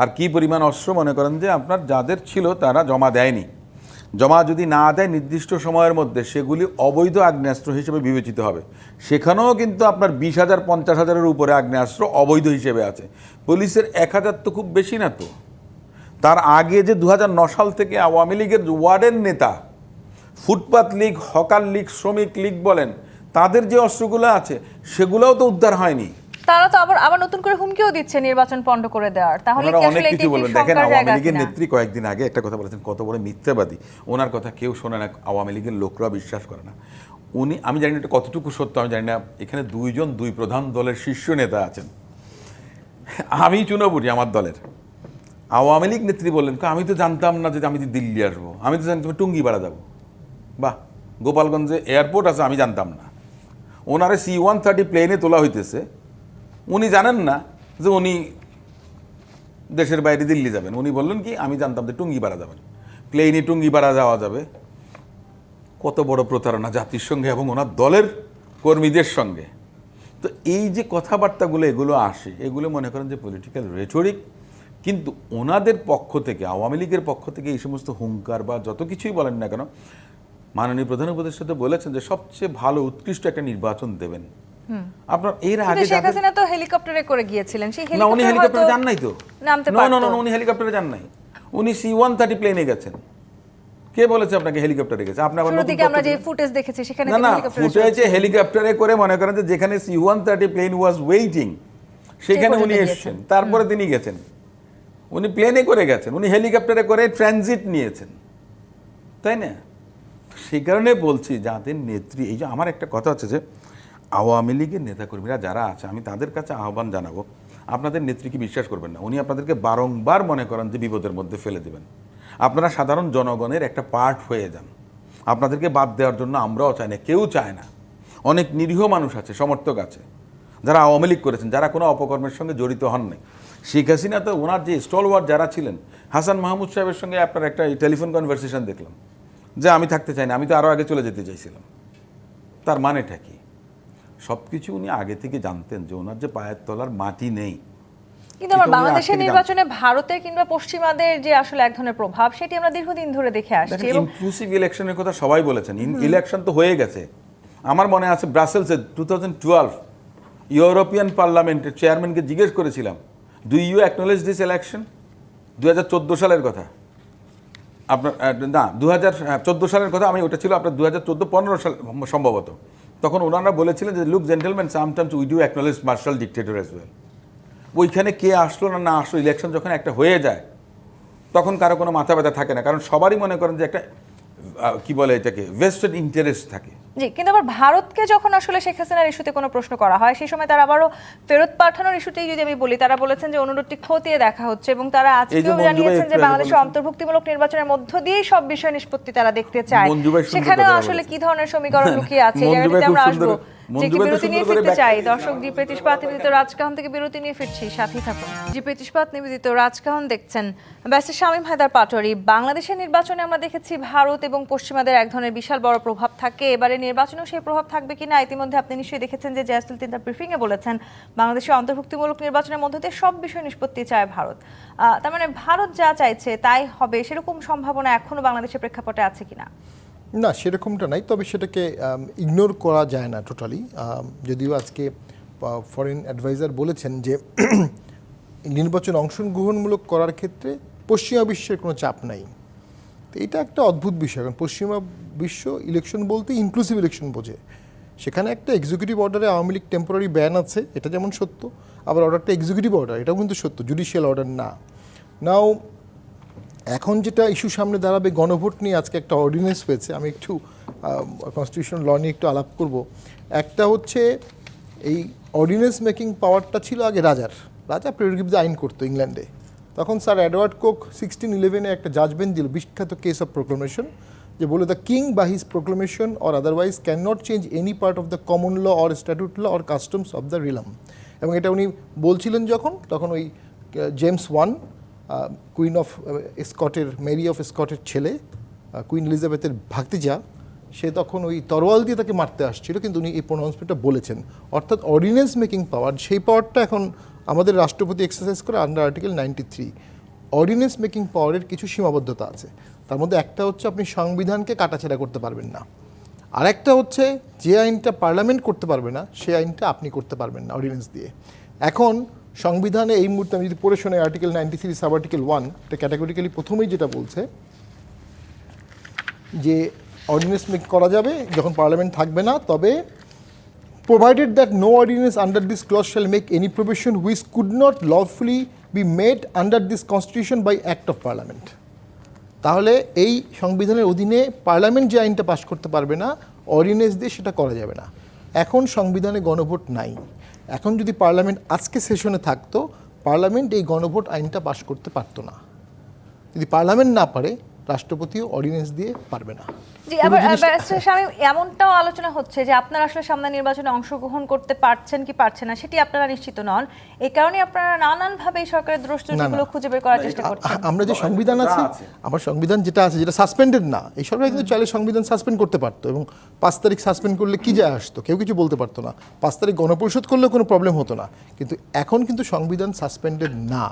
আর কি পরিমাণ অস্ত্র মনে করেন যে আপনার যাদের ছিল তারা জমা দেয়নি। জমা যদি না দেয় নির্দিষ্ট সময়ের মধ্যে, সেগুলি অবৈধ আগ্নেয়াস্ত্র হিসেবে বিবেচিত হবে। সেখানেও কিন্তু আপনার 20,000 50,000-এর উপরে আগ্নেয়াস্ত্র অবৈধ হিসেবে আছে। পুলিশের 1,000 তো খুব বেশি না তো। তার আগে যে 2009 সাল থেকে আওয়ামী লীগের ওয়ার্ডের নেতা, ফুটপাত লীগ, হকার লীগ, শ্রমিক লীগ বলেন, তাদের যে অস্ত্রগুলো আছে সেগুলোও তো উদ্ধার হয়নি। তারা তো আবার নতুন করে হুমকিও দিচ্ছে নির্বাচন পণ্ড করে দেওয়ার। তাহলে কি আসলে অনেক কিছু বলবেন। দেখেন, আওয়ামী লীগের নেত্রী কয়েকদিন আগে একটা কথা বলেছেন, কত বড় মিথ্যাবাদী। ওনার কথা কেউ শোনে না, আওয়ামী লীগের লোকরা বিশ্বাস করে না। আমি জানি না এটা কতটুকু সত্য, আমি জানি না। এখানে দুই প্রধান দলের শীর্ষ নেতা আছেন, আমি চুনাবুটি আমার দলের। আওয়ামী লীগ নেত্রী বললেন, আমি তো জানতাম না যে আমি দিল্লি আসবো, আমি তো জানতাম টুঙ্গিপাড়া যাবো। বাহ, গোপালগঞ্জে এয়ারপোর্ট আছে, আমি জানতাম না। ওনারে C-130 প্লেনে তোলা হইতেছে, উনি জানেন না যে উনি দেশের বাইরে দিল্লি যাবেন। উনি বললেন কি, আমি জানতাম যে টুঙ্গিপাড়া যাবেন, প্লেনে টুঙ্গিপাড়া যাওয়া যাবে। কত বড় প্রতারণা জাতির সঙ্গে এবং ওনার দলের কর্মীদের সঙ্গে। তো এই যে কথাবার্তাগুলো এগুলো আসে, এগুলো মনে করেন যে পলিটিক্যাল রেটরিক, কিন্তু ওনাদের পক্ষ থেকে, আওয়ামী লীগের পক্ষ থেকে এই সমস্ত হুঙ্কার বা যত কিছুই বলেন না কেন, মাননীয় প্রধান উপদেষ্টা তো বলেছেন যে সবচেয়ে ভালো উৎকৃষ্ট একটা নির্বাচন দেবেন। আপনার এর কিন্তু আগে শেখ হাসিনা তো হেলিকপ্টারে করে গিয়েছিলেন, সেই না উনি হেলিকপ্টারে যান নাই তো, নামতে না পারতো। না উনি হেলিকপ্টারে যান নাই, উনি C-130 প্লেনে গেছেন। কে বলেছে আপনাকে হেলিকপ্টারে গেছে? আপনি আবার শুরুর নতুন দিকে আমরা তথ্য যে দিলেন। ফুটেজ দেখেছি সেখানে না তিনি না হেলিকপ্টারে ফুটেজে হেলিকপ্টারে করে মনে করেন যে যেখানে C-130 প্লেন ওয়াজ ওয়েটিং সেখানে উনি পর্যন্ত এসেছেন, তারপরে তিনি গেছেন। উনি প্লেনে করে গেছেন, উনি হেলিকপ্টারে করে ট্রানজিট নিয়েছেন, তাই না? সেই কারণে বলছি যাদের নেত্রী, এই যে আমার একটা কথা হচ্ছে যে আওয়ামী লীগের নেতাকর্মীরা যারা আছে আমি তাদের কাছে আহ্বান জানাবো, আপনাদের নেত্রীকে বিশ্বাস করবেন না। উনি আপনাদেরকে বারংবার মনে করেন যে বিপদের মধ্যে ফেলে দেবেন। আপনারা সাধারণ জনগণের একটা পার্ট হয়ে যান। আপনাদেরকে বাদ দেওয়ার জন্য আমরাও চাই না, কেউ চায় না। অনেক নিরীহ মানুষ আছে, সমর্থক আছে যারা আওয়ামী লীগ করেছেন, যারা কোনো অপকর্মের সঙ্গে জড়িত হন নাই। শেখ হাসিনা তো ওনার যে স্টলওয়ার্ড যারা ছিলেন, হাসান মাহমুদ সাহেবের সঙ্গে আপনার একটা টেলিফোন কনভারসেশন দেখলাম যে আমি থাকতে চাই না, আমি তো আরও আগে চলে যেতে চাইছিলাম। তার মানেটা কি? সব কিছু উনি আগে থেকে জানতেন যে ওনার যে পায়ের তলার মাটি নেই। কিন্তু আমার এটা উনি বাংলাদেশের আগে থেকে নির্বাচনে ভারতের কিংবা পশ্চিমাদের যে আসলে এক ধরনের প্রভাব, সেটি আমরা দীর্ঘদিন ধরে দেখে আসছি। এবং ইনক্লুসিভ ইলেকশনের কথা সবাই বলেছেন, ইলেকশন তো হয়ে গেছে। আমার মনে আছে ব্রাসেলসে 2012 ইউরোপিয়ান পার্লামেন্টের চেয়ারম্যানকে জিজ্ঞেস করেছিলাম, do you acknowledge this election? 2014 সালের কথা, আপনার না 2014 সালের কথা, আমি ওটা ছিল আপনার 2014-15 সাল সম্ভবত। তখন ওনারা বলেছিলেন যে look gentleman, sometimes we do acknowledge martial dictator as well. ওইখানে কে আসলো না না আসলো, ইলেকশন যখন একটা হয়ে যায় তখন কারো কোনো মাথা ব্যথা থাকে না, কারণ সবারই মনে করেন যে একটা কি বলে এটাকে ভেস্টেড ইন্টারেস্ট থাকে। জি, কিন্তু আবার ভারতকে যখন আসলে শেখ হাসিনার ইস্যুতে কোনো প্রশ্ন করা হয়, সেই সময় তারা আবারও ফেরত পাঠানোর ইস্যুতেই যদি আমি বলি, তারা বলেছেন যে অনুরোধটি খতিয়ে দেখা হচ্ছে এবং তারা আজকেও মঞ্জু ভাই জানিয়েছেন যে একটু আগে বাংলাদেশের বলেছেন। অন্তর্ভুক্তিমূলক নির্বাচনের মধ্য দিয়েই সব বিষয় নিষ্পত্তি তারা দেখতে চায়। মঞ্জু ভাই সুন্দর সেখানেও কথা আসলে বলেছেন। কি ধরনের সমীকরণ লুকিয়ে আছে, এই মঞ্জু ভাই জায়গাটিতে খুব আমরা সুন্দর- আসবো। যে মঞ্জু কি ভাই তো বিরতি নিয়ে সুন্দর করে ফিরতে চাই, ব্যাখ্যা- দর্শক জি ইস্পাত নিবেদিত রাজকাহন থেকে বিরতি নিয়ে ফিরছি, সাথেই থাকুন। জি ইস্পাত নিবেদিত রাজকাহন দেখছেন। ব্যারিস্টার শামীম হায়দার পাটোয়ারি, বাংলাদেশের নির্বাচনে আমরা দেখেছি ভারত এবং পশ্চিমাদের এক ধরনের বিশাল বড় প্রভাব থাকে, এবারে নির্বাচনেও সেই প্রভাব থাকবে কিনা? ইতিমধ্যে আপনি নিশ্চয়ই দেখেছেন যে জয়াসুল তিন তার ব্রিফিংয়ে বলেছেন বাংলাদেশের অন্তর্ভুক্তিমূলক নির্বাচনের মধ্য দিয়ে সব বিষয় নিষ্পত্তি চায় ভারত। তার মানে ভারত যা চাইছে তাই হবে, সেরকম সম্ভাবনা এখনো বাংলাদেশের প্রেক্ষাপটে আছে কিনা? না, সেরকমটা নাই, তবে সেটাকে ইগনোর করা যায় না টোটালি। যদিও আজকে ফরেন অ্যাডভাইজার বলেছেন যে নির্বাচন অংশগ্রহণমূলক করার ক্ষেত্রে পশ্চিমা বিশ্বের কোনো চাপ নাই। তো এটা একটা অদ্ভুত বিষয়, কারণ পশ্চিমা বিশ্ব ইলেকশন বলতে ইনক্লুসিভ ইলেকশন বোঝে। সেখানে একটা এক্সিকিউটিভ অর্ডারে আওয়ামী লীগ টেম্পোরারি ব্যান আছে, এটা যেমন সত্য, আবার অর্ডারটা এক্সিকিউটিভ অর্ডার, এটাও কিন্তু সত্য, জুডিশিয়াল অর্ডার না। নাও এখন যেটা ইস্যু সামনে দাঁড়াবে, গণভোট নিয়ে আজকে একটা অর্ডিন্যান্স হয়েছে, আমি একটু কনস্টিটিউশন ল নিয়ে একটু আলাপ করব। একটা হচ্ছে এই অর্ডিন্যান্স মেকিং পাওয়ারটা ছিল আগে রাজা প্রেরোগেটিভ আইন করতো ইংল্যান্ডে। তখন স্যার এডওয়ার্ড কোক 1611 একটা জাজমেন্ট দিল, বিখ্যাত কেস অফ প্রোক্লামেশন, যে বলে the king by his proclamation or otherwise can not change any part of the common law or statute law or customs of the realm. এবং এটা উনি বলছিলেন তখন ওই জেমস ওয়ান, কুইন অফ স্কটের, Mary of স্কটের ছেলে, কুইন এলিজাবেথের ভাতিজা, সে তখন ওই তরোয়াল দিয়ে তাকে মারতে আসছিল, কিন্তু উনি এই প্রোনাউন্সমেন্টটা বলেছেন। অর্থাৎ অর্ডিন্যান্স মেকিং পাওয়ার, সেই পাওয়ারটা এখন আমাদের রাষ্ট্রপতি এক্সারসাইজ করে আন্ডার আর্টিকেল 93। অর্ডিন্যান্স মেকিং পাওয়ারের কিছু সীমাবদ্ধতা আছে, তার মধ্যে একটা হচ্ছে আপনি সংবিধানকে কাটাছেড়া করতে পারবেন না, আর একটা হচ্ছে যে আইনটা পার্লামেন্ট করতে পারবে না সেই আইনটা আপনি করতে পারবেন না অর্ডিন্যান্স দিয়ে। এখন সংবিধানে এই মুহূর্তে আমি যদি পড়ে শোনাই, আর্টিকেল 93 সাব আর্টিকেল 1, এটা ক্যাটাগরিক্যালি প্রথমেই যেটা বলছে যে অর্ডিন্যান্স মেক করা যাবে যখন পার্লামেন্ট থাকবে না, তবে provided that no ordinance under this clause shall make any provision which could not lawfully be made under this constitution by act of parliament। তাহলে এই সংবিধানের অধীনে পার্লামেন্ট যে আইনটা পাশ করতে পারবে না, অর্ডিন্যান্স দিয়ে সেটা করা যাবে না। এখন সংবিধানে গণভোট নাই, এখন যদি পার্লামেন্ট আজকে সেশনে থাকতো, পার্লামেন্ট এই গণভোট আইনটা পাশ করতে পারতো না। যদি পার্লামেন্ট না পারে, রাষ্ট্রপতিও অর্ডিন্যান্স দিয়ে পারবে না। জি, আবার ব্যারিস্টার শামীম, এমনটাও আলোচনা হচ্ছে যে আপনারা আসলে সামনে নির্বাচনে অংশগ্রহণ করতে পারছেন কি পারছেন না সেটি আপনারা নিশ্চিত নন, এই কারণে আপনারা নানানভাবে এই সরকারের দোষত্রুটিগুলো খুঁজে বের করার চেষ্টা করছেন। আমরা যে সংবিধান আছে, আমার সংবিধান যেটা আছে, যেটা সাসপেন্ডেড না, এই সরকার কিন্তু চাইলে সংবিধান সাসপেন্ড করতে পারতো, এবং 5 তারিখ সাসপেন্ড করলে কি যায় আসতো, কেউ কিছু বলতে পারতো না। 5 তারিখ গণপরিষদ করলেও কোনো প্রবলেম হতো না। কিন্তু এখন কিন্তু সংবিধান সাসপেন্ডেড না,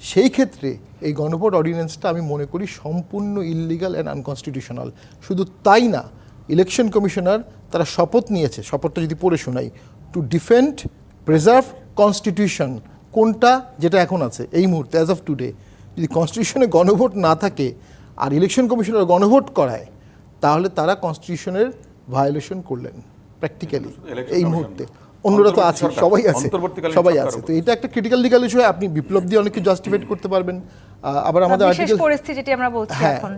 সেই ক্ষেত্রে এই গণভোট অর্ডিন্যান্সটা আমি মনে করি সম্পূর্ণ ইললিগাল অ্যান্ড আনকনস্টিটিউশনাল। শুধু তাই না, ইলেকশন কমিশনার তারা শপথ নিয়েছে, শপথটা যদি পড়ে শোনাই, টু ডিফেন্ড প্রিজার্ভ কনস্টিটিউশন, কোনটা যেটা এখন আছে এই মুহূর্তে অ্যাজ অফ টুডে। যদি কনস্টিটিউশনে গণভোট না থাকে আর ইলেকশন কমিশনার গণভোট করায়, তাহলে তারা কনস্টিটিউশনের ভায়োলেশন করলেন প্র্যাকটিক্যালি এই মুহূর্তে। অন্যরা তো আছে, সবাই আছে, সবাই আছে। তো এটা একটা ক্রিটিক্যাল লিগাল ইস্যু। আপনি বিপ্লব দিয়ে অনেক কিছু জাস্টিফাইড করতে পারবেন, আবার আমাদের বিশেষ আর্টিকেল, পরিস্থিতি যেটি আমরা বলছি হ্যাঁ, এখন।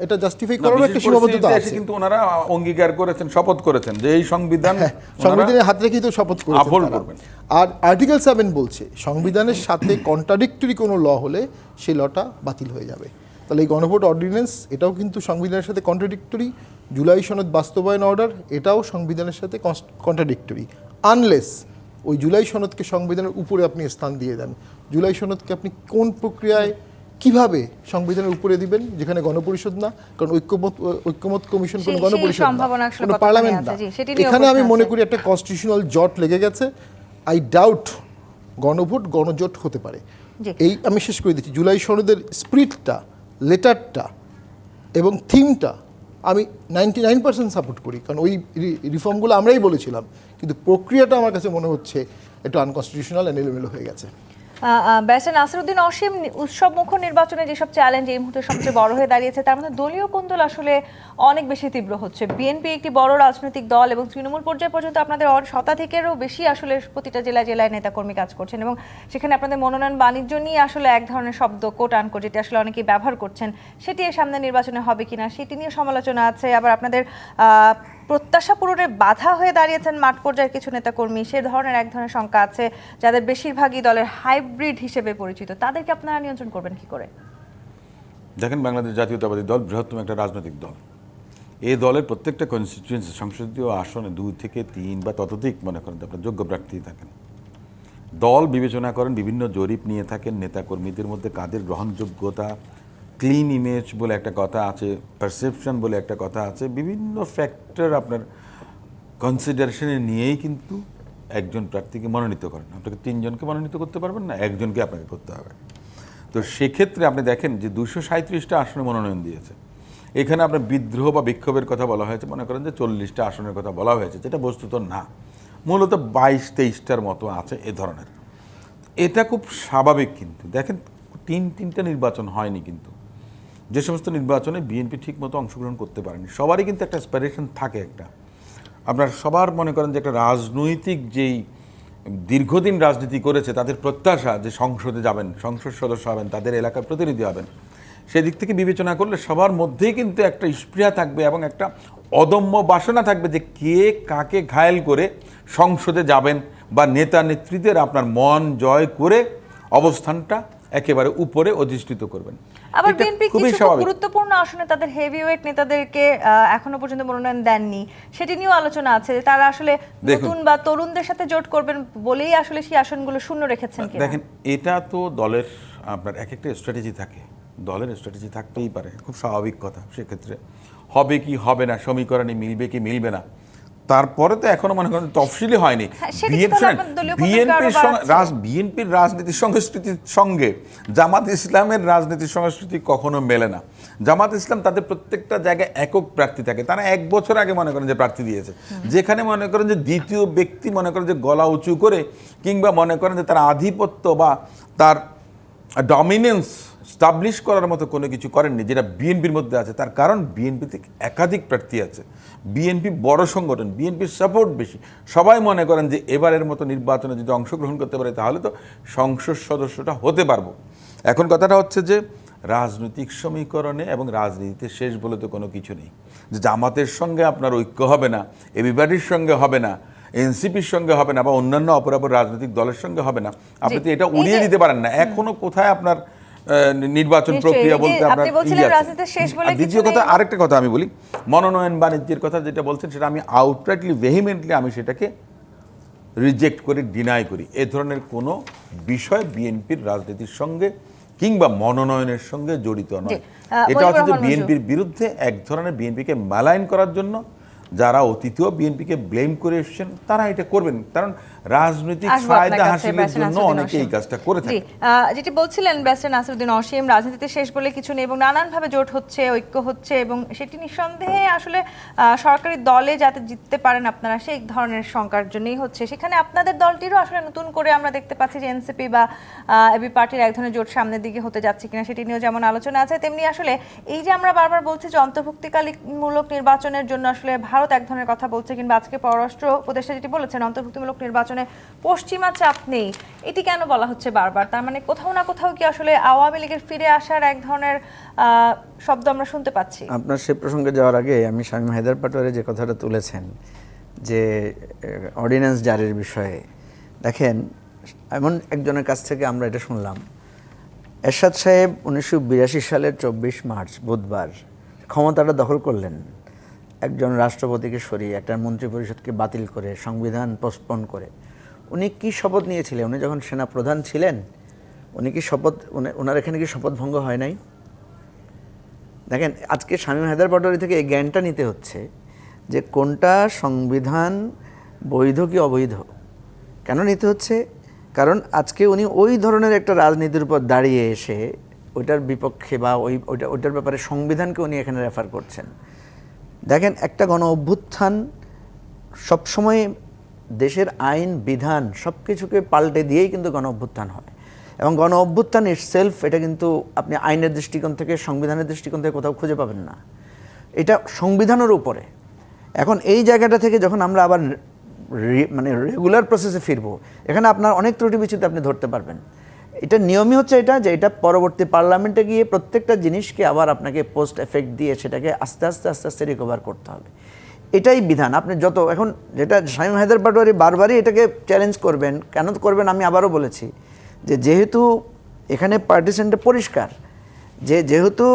এটা জাস্টিফাই না, করার বিশেষ একটা সীমাবদ্ধতা পরিস্থিতিতে আছে। এসে কিন্তু ওনারা অঙ্গীকার করেছেন, শপথ করেছেন যে এই সংবিধান ওনারা সংবিধানের হাত রেখেই তো শপথ করেছেন uphold তারা। করবেন। আর আর্টিকেল 7 বলছে সংবিধানের সাথে কন্ট্রাডিক্টরি কোনো ল হলে সেই লটা বাতিল হয়ে যাবে। তাহলে এই গণভোট অর্ডিন্যান্স এটাও কিন্তু সংবিধানের সাথে কন্ট্রাডিক্টরি। জুলাই সনদ বাস্তবায়ন অর্ডার এটাও সংবিধানের সাথে কন্ট্রাডিক্টরি, আনলেস ওই জুলাই সনদকে সংবিধানের উপরে আপনি স্থান দিয়ে দেন। জুলাই সনদকে আপনি কোন প্রক্রিয়ায় কিভাবে সংবিধানের উপরে দিবেন, যেখানে গণপরিষদ না, কারণ ঐক্যমত কমিশন কোনো সেই গণপরিষদ না, সম্ভাবনা আসলে কোনো কতখানি পার্লামেন্ট আছে, না। জি, সেটি নিয়ে এখানে আমি প্রশ্ন মনে আছে। করি একটা কনস্টিটিউশনাল জট লেগে গেছে। আই ডাউট গণভোট গণজোট হতে পারে। জি। এই আমি শেষ করে দিচ্ছি, জুলাই সনদের স্পিরিটটা, লেটারটা এবং থিমটা আমি 99% সাপোর্ট করি, কারণ ওই রিফর্মগুলো আমরাই বলেছিলাম, কিন্তু প্রক্রিয়াটা আমার কাছে মনে হচ্ছে একটু আনকনস্টিটিউশনাল এন্ড এলোমেলো হয়ে গেছে। ব্যারিস্টার নাসিরউদ্দিন অসীম, উৎসবমুখ নির্বাচনে যেসব চ্যালেঞ্জ এই মুহূর্তে সবচেয়ে বড় হয়ে দাঁড়িয়েছে, তার মধ্যে দলীয় কোন্দল আসলে অনেক বেশি তীব্র হচ্ছে। বিএনপি একটি বড় রাজনৈতিক দল এবং তৃণমূল পর্যায়ে পর্যন্ত আপনাদের শতাধিকেরও বেশি আসলে প্রতিটা জেলায় জেলায় নেতাকর্মী কাজ করছেন, এবং সেখানে আপনাদের মনোনয়ন বাণিজ্য নিয়ে আসলে এক ধরনের শব্দ কোট আনকোট যেটি আসলে অনেকেই ব্যবহার করছেন, সেটি এর সামনে নির্বাচনে হবে কিনা সেটি নিয়ে সমালোচনা আছে। আবার আপনাদের প্রত্যাশা পূরণের বাধা হয়ে দাঁড়িয়েছেন মাঠ পর্যায়ের কিছু নেতাকর্মী, সে ধরনের এক ধরনের শঙ্কা আছে, যাদের বেশিরভাগই দলের হাইব্রিড হিসেবে পরিচিত। তাদেরকে আপনারা নিয়ন্ত্রণ করবেন কি করে? দেখেন, বাংলাদেশ জাতীয়তাবাদী দল বৃহত্তম একটা রাজনৈতিক দল। এই দলের প্রত্যেকটা কনস্টিটিউয়েন্সি, সংসদীয় আসনে 2 থেকে 3 বা ততোধিক মনে করেন আপনার যোগ্য প্রার্থী থাকেন। দল বিবেচনা করেন, বিভিন্ন জরিপ নিয়ে থাকেন নেতাকর্মীদের মধ্যে কাদের গ্রহণযোগ্যতা, ক্লিন ইমেজ বলে একটা কথা আছে, পারসেপশন বলে একটা কথা আছে, বিভিন্ন ফ্যাক্টর আপনার কনসিডারেশনে নিয়েই কিন্তু একজন প্রার্থীকে মনোনীত করেন। আপনাকে 3 জনকে মনোনীত করতে পারবেন না, একজনকে আপনাকে করতে হবে। তো সেক্ষেত্রে আপনি দেখেন যে 237টা আসনে মনোনয়ন দিয়েছে। এখানে আপনার বিদ্রোহ বা বিক্ষোভের কথা বলা হয়েছে, মনে করেন যে 40টা আসনের কথা বলা হয়েছে, যেটা বস্তুত না, মূলত 22-23টার মতো আছে এ ধরনের। এটা খুব স্বাভাবিক। কিন্তু দেখেন, 3টা নির্বাচন হয়নি, কিন্তু যে সমস্ত নির্বাচনে বিএনপি ঠিক মতো অংশগ্রহণ করতে পারেনি। সবারই কিন্তু একটা অ্যাসপিরেশন থাকে, একটা আপনার সবার মনে করেন যে একটা রাজনৈতিক যেই দীর্ঘদিন রাজনীতি করেছে তাদের প্রত্যাশা যে সংসদে যাবেন, সংসদ সদস্য হবেন, তাদের এলাকার প্রতিনিধি হবেন। সেদিক থেকে বিবেচনা করলে সবার মধ্যেই কিন্তু একটা স্পৃহা থাকবে এবং একটা অদম্য বাসনা থাকবে যে কে কাকে ঘায়েল করে সংসদে যাবেন বা নেতা নেতৃত্বের আপনার মন জয় করে অবস্থানটা একেবারে উপরে অধিষ্ঠিত করবেন। আবার এটা বিএনপি খুবই কিছু স্বাভাবিক। গুরুত্বপূর্ণ আসনে তাদের হেভিওয়েট নেতাদেরকে এখনো পর্যন্ত মনোনয়ন দেননি, সেটি নিয়েও আলোচনা আছে যে তারা আসলে নতুন বা তরুণদের সাথে জোট করবেন বলেই আসলে সেই আসনগুলো শূন্য রেখেছেন কিনা। দেখেন, এটা তো দলের আপনার এক একটা স্ট্র্যাটেজি থাকে, দলের স্ট্র্যাটেজি থাকতেই পারে, খুব স্বাভাবিক কথা। সেক্ষেত্রে হবে কি হবে না, সমীকরণে মিলবে কি মিলবে না, তারপরে তো এখনো মনে করেন তফসিলি হয়নি। বিএনপির রাজনীতি সংস্কৃতির সঙ্গে জামাত ইসলামের রাজনীতি সংস্কৃতি কখনো মেলে না। জামাত ইসলাম তাদের প্রত্যেকটা জায়গায় একক প্রার্থী থাকে, তারা 1 বছর আগে মনে করেন যে প্রার্থী দিয়েছে, যেখানে মনে করেন যে দ্বিতীয় ব্যক্তি মনে করেন যে গলা উঁচু করে কিংবা মনে করেন যে তার আধিপত্য বা তার ডমিনেন্স স্টাবলিশ করার মতো কোনো কিছু করেননি, যেটা বিএনপির মধ্যে আছে। তার কারণ বিএনপিতে একাধিক প্রার্থী আছে, বিএনপি বড় সংগঠন, বিএনপির সাপোর্ট বেশি। সবাই মনে করেন যে এবারের মতো নির্বাচনে যদি অংশগ্রহণ করতে পারে তাহলে তো সংসদ সদস্যটা হতে পারবো। এখন কথাটা হচ্ছে যে রাজনৈতিক সমীকরণে এবং রাজনীতিতে শেষ বলে তো কোনো কিছু নেই। যে জামাতের সঙ্গে আপনার ঐক্য হবে না, এবিবাডির সঙ্গে হবে না, এনসিপির সঙ্গে হবে না, বা অন্যান্য অপরাপর রাজনৈতিক দলের সঙ্গে হবে না, আপনি তো এটা উড়িয়ে দিতে পারেন না। এখনো কোথায় আপনার নির্বাচন প্রক্রিয়া বলতে আপনার দ্বিতীয় কথা, আরেকটা কথা আমি বলি, মনোনয়ন বাণিজ্যের কথা যেটা বলছেন সেটা আমি আউটরাইটলি ভেহিমেন্টলি আমি সেটাকে রিজেক্ট করি, ডিনাই করি। এ ধরনের কোনো বিষয় বিএনপির রাজনীতির সঙ্গে কিংবা মনোনয়নের সঙ্গে জড়িত নয়। এটা হচ্ছে যে বিএনপির বিরুদ্ধে এক ধরনের বিএনপিকে মালাইন করার জন্য যারা অতীতেও বিএনপিকে ব্লেম করে এসেছেন তারা এটা করবেন, কারণ রাজনৈতিক আসবো আপনার ফায়দা কাছে, হাসিলের ব্যারিস্টার জন্য নাসিরুদ্দিন অনেকে এই অসীম। কাজটা করে জি, থাকে। যেটি বলছিলেন ব্যারিস্টার নাসিরুদ্দিন অসীম, রাজনীতিতে শেষ বলে কিছু নেই এবং নানানভাবে জোট হচ্ছে, ঐক্য হচ্ছে এবং সেটি নিঃসন্দেহে আসলে সরকারি দলে যাতে জিততে পারেন আপনারা সেই ধরনের শঙ্কার জন্যই হচ্ছে। সেখানে আপনাদের দলটিরও আসলে নতুন করে আমরা দেখতে পাচ্ছি যে এনসিপি বা এবি পার্টির এক ধরনের জোট সামনের দিকে হতে যাচ্ছে কিনা সেটি নিয়েও যেমন আলোচনা আছে, তেমনি আসলে এই যে আমরা বারবার বলছি যে অন্তর্ভুক্তিমূলক নির্বাচনের জন্য আসলে ভারত এক ধরনের কথা বলছে, কিংবা আজকে পররাষ্ট্র উপদেষ্টা যেটি বলেছেন অন্তর্ভুক্তিমূলক নির্বাচনে পশ্চিমা চাপ নেই, এটি কেন বলা হচ্ছে বারবার? তার মানে কোথাও না কোথাও কি আসলে আওয়ামী লীগের ফিরে আসার এক ধরনের শব্দ আমরা শুনতে পাচ্ছি? আপনার সে প্রসঙ্গে যাওয়ার আগে আমি শামীম হায়দার পাটোয়ারি যে কথাটা তুলেছেন যে অর্ডিন্যান্স জারির বিষয়ে, দেখেন এমন একজনের কাছ থেকে আমরা এটা শুনলাম, এরশাদ সাহেব 1982 সালের 24 মার্চ বুধবার ক্ষমতাটা দখল করলেন, একজন রাষ্ট্রপতিকে সরিয়ে একটা মন্ত্রিপরিষদকে বাতিল করে সংবিধান পোস্টপোন করে। উনি কি শপথ নিয়েছিলেন? উনি যখন সেনা প্রধান ছিলেন উনি কি শপথ, ওনার এখানে কি শপথ ভঙ্গ হয় নাই? দেখেন আজকে শামীম হায়দার পাটোয়ারি থেকে এই জ্ঞানটা নিতে হচ্ছে যে কোনটা সংবিধান বৈধ কি অবৈধ। কেন নিতে হচ্ছে? কারণ আজকে উনি ওই ধরনের একটা রাজনীতির উপর দাঁড়িয়ে এসে ওইটার বিপক্ষে বা ওইটার ব্যাপারে সংবিধানকে উনি এখানে রেফার করছেন। দেখেন একটা গণ অভ্যুত্থান সবসময় দেশের আইন বিধান সব কিছুকে পাল্টে দিয়েই কিন্তু গণ অভ্যুত্থান হয়, এবং গণ অভ্যুত্থান সেলফ এটা কিন্তু আপনি আইনের দৃষ্টিকোণ থেকে সংবিধানের দৃষ্টিকোণ থেকে কোথাও খুঁজে পাবেন না, এটা সংবিধানের উপরে। এখন এই জায়গাটা থেকে যখন আমরা আবার মানে রেগুলার প্রসেসে ফিরবো, এখানে আপনার অনেক ত্রুটি বিচ্যুতি আপনি ধরতে পারবেন। এটা নিয়মই হচ্ছে এটা যে এটা পরবর্তী পার্লামেন্টে গিয়ে প্রত্যেকটা জিনিসকে আবার আপনাকে পোস্ট এফেক্ট দিয়ে সেটাকে আস্তে আস্তে আস্তে আস্তে রিকভার করতে হবে, এটাই বিধান। আপনি যত এখন যেটা শামীম হায়দার পাটোয়ারি বারবারই এটাকে চ্যালেঞ্জ করবেন, কেন করবেন আমি আবারও বলেছি যে যেহেতু এখানে পার্টিশনটা পরিষ্কার, যেহেতু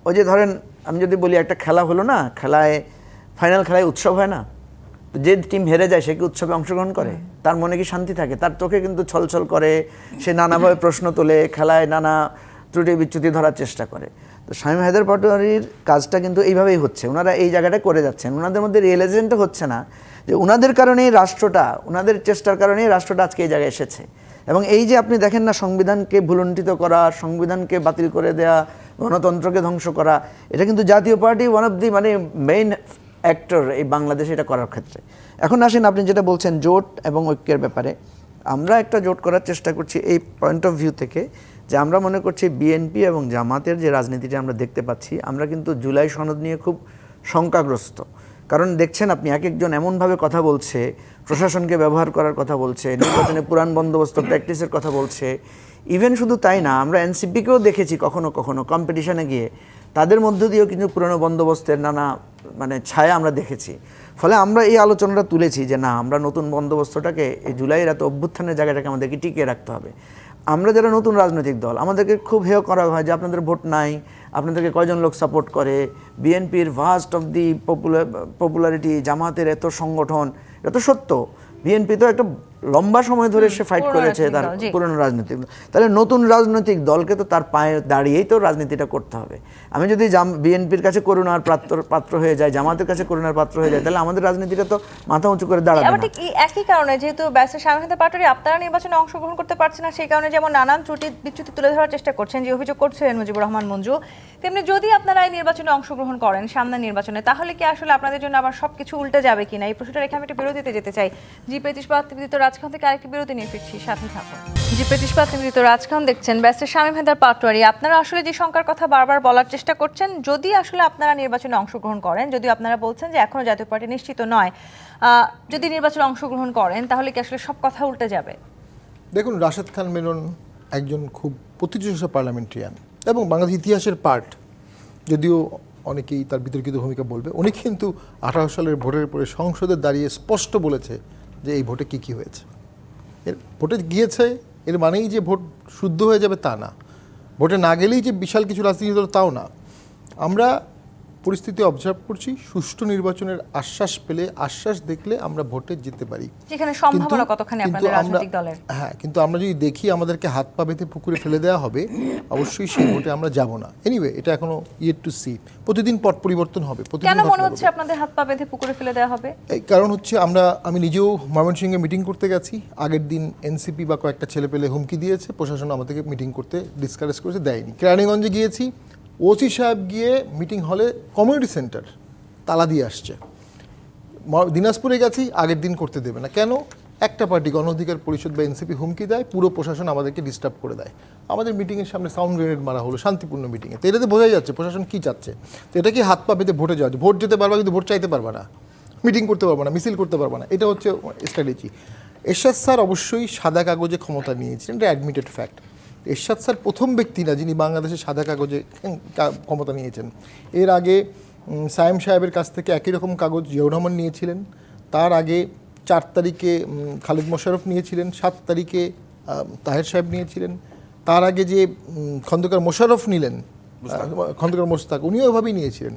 ওই যে ধরেন আমি যদি বলি একটা খেলা হলো না, ফাইনাল খেলায় উৎসব হয় না, তো যে টিম হেরে যায় সে কি উৎসবে অংশগ্রহণ করে? তার মনে কি শান্তি থাকে? তার চোখে কিন্তু ছলছল করে, সে নানাভাবে প্রশ্ন তোলে, খেলায় নানা ত্রুটি বিচ্যুতি ধরার চেষ্টা করে। তো শামীম হায়দার পাটোয়ারির কাজটা কিন্তু এইভাবেই হচ্ছে, ওনারা এই জায়গাটা করে যাচ্ছেন, ওনাদের মধ্যে রিয়েলাইজেশনটা হচ্ছে না যে ওনাদের কারণেই রাষ্ট্রটা, ওনাদের চেষ্টার কারণেই রাষ্ট্রটা আজকে এই জায়গায় এসেছে। এবং এই যে আপনি দেখেন না সংবিধানকে ভুলুণ্ঠিত করা, সংবিধানকে বাতিল করে দেওয়া, গণতন্ত্রকে ধ্বংস করা, এটা কিন্তু জাতীয় পার্টি ওয়ান অফ দি মানে মেইন অ্যাক্টর এই বাংলাদেশে এটা করার ক্ষেত্রে। এখন আসেন আপনি যেটা বলছেন জোট এবং ঐক্যের ব্যাপারে, আমরা একটা জোট করার চেষ্টা করছি এই পয়েন্ট অফ ভিউ থেকে যে আমরা মনে করছি বিএনপি এবং জামাতের যে রাজনীতিটা আমরা দেখতে পাচ্ছি, আমরা কিন্তু জুলাই সনদ নিয়ে খুব শঙ্কাগ্রস্ত। কারণ দেখছেন আপনি এক একজন এমনভাবে কথা বলছে, প্রশাসনকে ব্যবহার করার কথা বলছে, নির্বাচনে পুরাণ বন্দোবস্ত প্র্যাকটিসের কথা বলছে। ইভেন শুধু তাই না, আমরা এনসিপিকেও দেখেছি কখনো কখনো কম্পিটিশনে গিয়ে তাদের মধ্য দিয়েও কিন্তু পুরনো বন্দোবস্তের নানা মানে ছায়া আমরা দেখেছি। ফলে আমরা এই আলোচনাটা তুলেছি যে না, আমরা নতুন বন্দোবস্তটাকে এই জুলাইয়ের এত অভ্যুত্থানের জায়গাটাকে আমাদেরকে টিকিয়ে রাখতে হবে। আমরা যারা নতুন রাজনৈতিক দল, আমাদেরকে খুব হেয় করা হয় যে আপনাদের ভোট নাই, আপনাদেরকে কয়জন লোক সাপোর্ট করে, বিএনপির ভাস্ট অফ দি পপুলারিটি, জামাতের এত সংগঠন, এটা তো সত্য। বিএনপি তো একটা লম্বা সময় ধরে সে ফাইট করেছে তার পুরনো রাজনৈতিক দল, তাহলে নতুন রাজনৈতিক দলকে তো তার পায়ে দাঁড়িয়েই তো রাজনীতিটা করতে হবে। আমি যদি বিএনপির কাছে করুণার পাত্র হয়ে যায়, জামাতের কাছে করুণার পাত্র হয়ে যায়, তাহলে আমাদের রাজনীতিটা তো মাথা উঁচু করে দাঁড়াবে না। ঠিক একই কারণে যেহেতু ব্যারিস্টার শামীম হায়দার পাটোয়ারি আপনারা নির্বাচনে অংশগ্রহণ করতে পারছেন না, সেই কারণে যেমন নানান ত্রুটি বিচ্যুতি তুলে ধরার চেষ্টা করছেন, যে অভিযোগ করছিলেন মুজিবুর রহমান মঞ্জু, তেমনি যদি আপনারা এই নির্বাচনে অংশগ্রহণ করেন সামনের নির্বাচনে, তাহলে কি আসলে আপনাদের জন্য আবার সবকিছু উল্টে যাবে কিনা? এই প্রশ্নটা রেখে আমি একটা বিরতিতে যেতে চাই। জি25 নিবেদিত রাজখান থেকে আরেকটি বিরতি নিয়ে ফিরছি, সাথে থাকুন। জি25 নিবেদিত রাজখান দেখছেন। ব্যারিস্টার শামীম হায়দার পাটোয়ারি, আপনারা আসলে যে শঙ্কার কথা বারবার বলার চেষ্টা করছেন, যদি আসলে আপনারা নির্বাচনে অংশগ্রহণ করেন, যদিও আপনারা বলছেন যে এখনো জাতীয় পার্টি নিশ্চিত নয়, যদি নির্বাচনে অংশগ্রহণ করেন তাহলে কি আসলে সব কথা উল্টে যাবে? দেখুন, রাশেদ খান মেনন একজন খুব প্রতিষ্ঠা পার্লামেন্টারিয়ান এবং বাংলাদেশ ইতিহাসের পার্ট, যদিও অনেকেই তার বিতর্কিত ভূমিকা বলবে। উনি কিন্তু 18 সালের ভোটের পরে সংসদে দাঁড়িয়ে স্পষ্ট বলেছে যে এই ভোটে কী হয়েছে। ভোটে গিয়েছে এর মানেই যে ভোট শুদ্ধ হয়ে যাবে তা না, ভোটে না গেলেই যে বিশাল কিছু রাজনীতি দল তাও না। আমরা পরিস্থিতি অবজার্ভ করছি, সুষ্ঠু নির্বাচনের আশ্বাস পেলে, আশ্বাস দেখলে আমরা ভোটে যেতে পারি। যেখানে সম্ভাবনা কিন্তু- কতখানি কিন্তু আপনাদের আমরা- রাজনৈতিক দলের? হ্যাঁ, কিন্তু আমরা যদি দেখি আমাদেরকে হাত পা বেঁধে পুকুরে ফেলে দেওয়া হবে, অবশ্যই সেই ভোটে আমরা যাব না। এনিওয়ে, এটা এখনো ইয়েট টু সি। প্রতিদিন পট পরিবর্তন হবে, প্রতিদিন কেন মনে ঘটনা হচ্ছে ঘটবে। আপনাদের হাত পা বেঁধে পুকুরে ফেলে দেওয়া হবে? এই কারণ হচ্ছে আমি নিজেও ময়মনসিংহে মিটিং করতে গেছি, আগের দিন এনসিপি বা কয়েকটা ছেলে পেলে হুমকি দিয়েছে, প্রশাসন আমাদেরকে মিটিং করতে ডিসকারেজ করেছে, দেয়নি। কেরানীগঞ্জে গিয়েছি, ওসি সাহেব গিয়ে মিটিং হলে কমিউনিটি সেন্টার তালা দিয়ে আসছে। দিনাজপুরে গেছি, আগের দিন করতে দেবে না। কেন? একটা পার্টি গণ অধিকার পরিষদ বা এনসিপি হুমকি দেয়, পুরো প্রশাসন আমাদেরকে ডিস্টার্ব করে দেয়। আমাদের মিটিংয়ের সামনে সাউন্ড গ্রেনেড মারা হলো শান্তিপূর্ণ মিটিংয়ে। তো এটাতে বোঝাই যাচ্ছে প্রশাসন কী চাচ্ছে। তো এটা কি হাত পা পেতে ভোটে যাওয়া? ভোট যেতে পারবা কিন্তু ভোট চাইতে পারবা না, মিটিং করতে পারবা না, মিছিল করতে পারবা না। এটা হচ্ছে স্ট্র্যাটেজি। এরশাদ স্যার অবশ্যই সাদা কাগজে ক্ষমতা নিয়েছিলেন, এটা অ্যাডমিটেড ফ্যাক্ট। এরশাদ স্যার প্রথম ব্যক্তি না যিনি বাংলাদেশে সাদা কাগজে ক্ষমতা নিয়েছেন। এর আগে সায়েম সাহেবের কাছ থেকে একই রকম কাগজ জিয়াউর রহমান নিয়েছিলেন। তার আগে 4 তারিখে খালিদ মোশাররফ নিয়েছিলেন, 7 তারিখে তাহের সাহেব নিয়েছিলেন। তার আগে যে খন্দকার মোশাররফ নিলেন, খন্দকার মোশতাক, উনিও ওইভাবেই নিয়েছিলেন।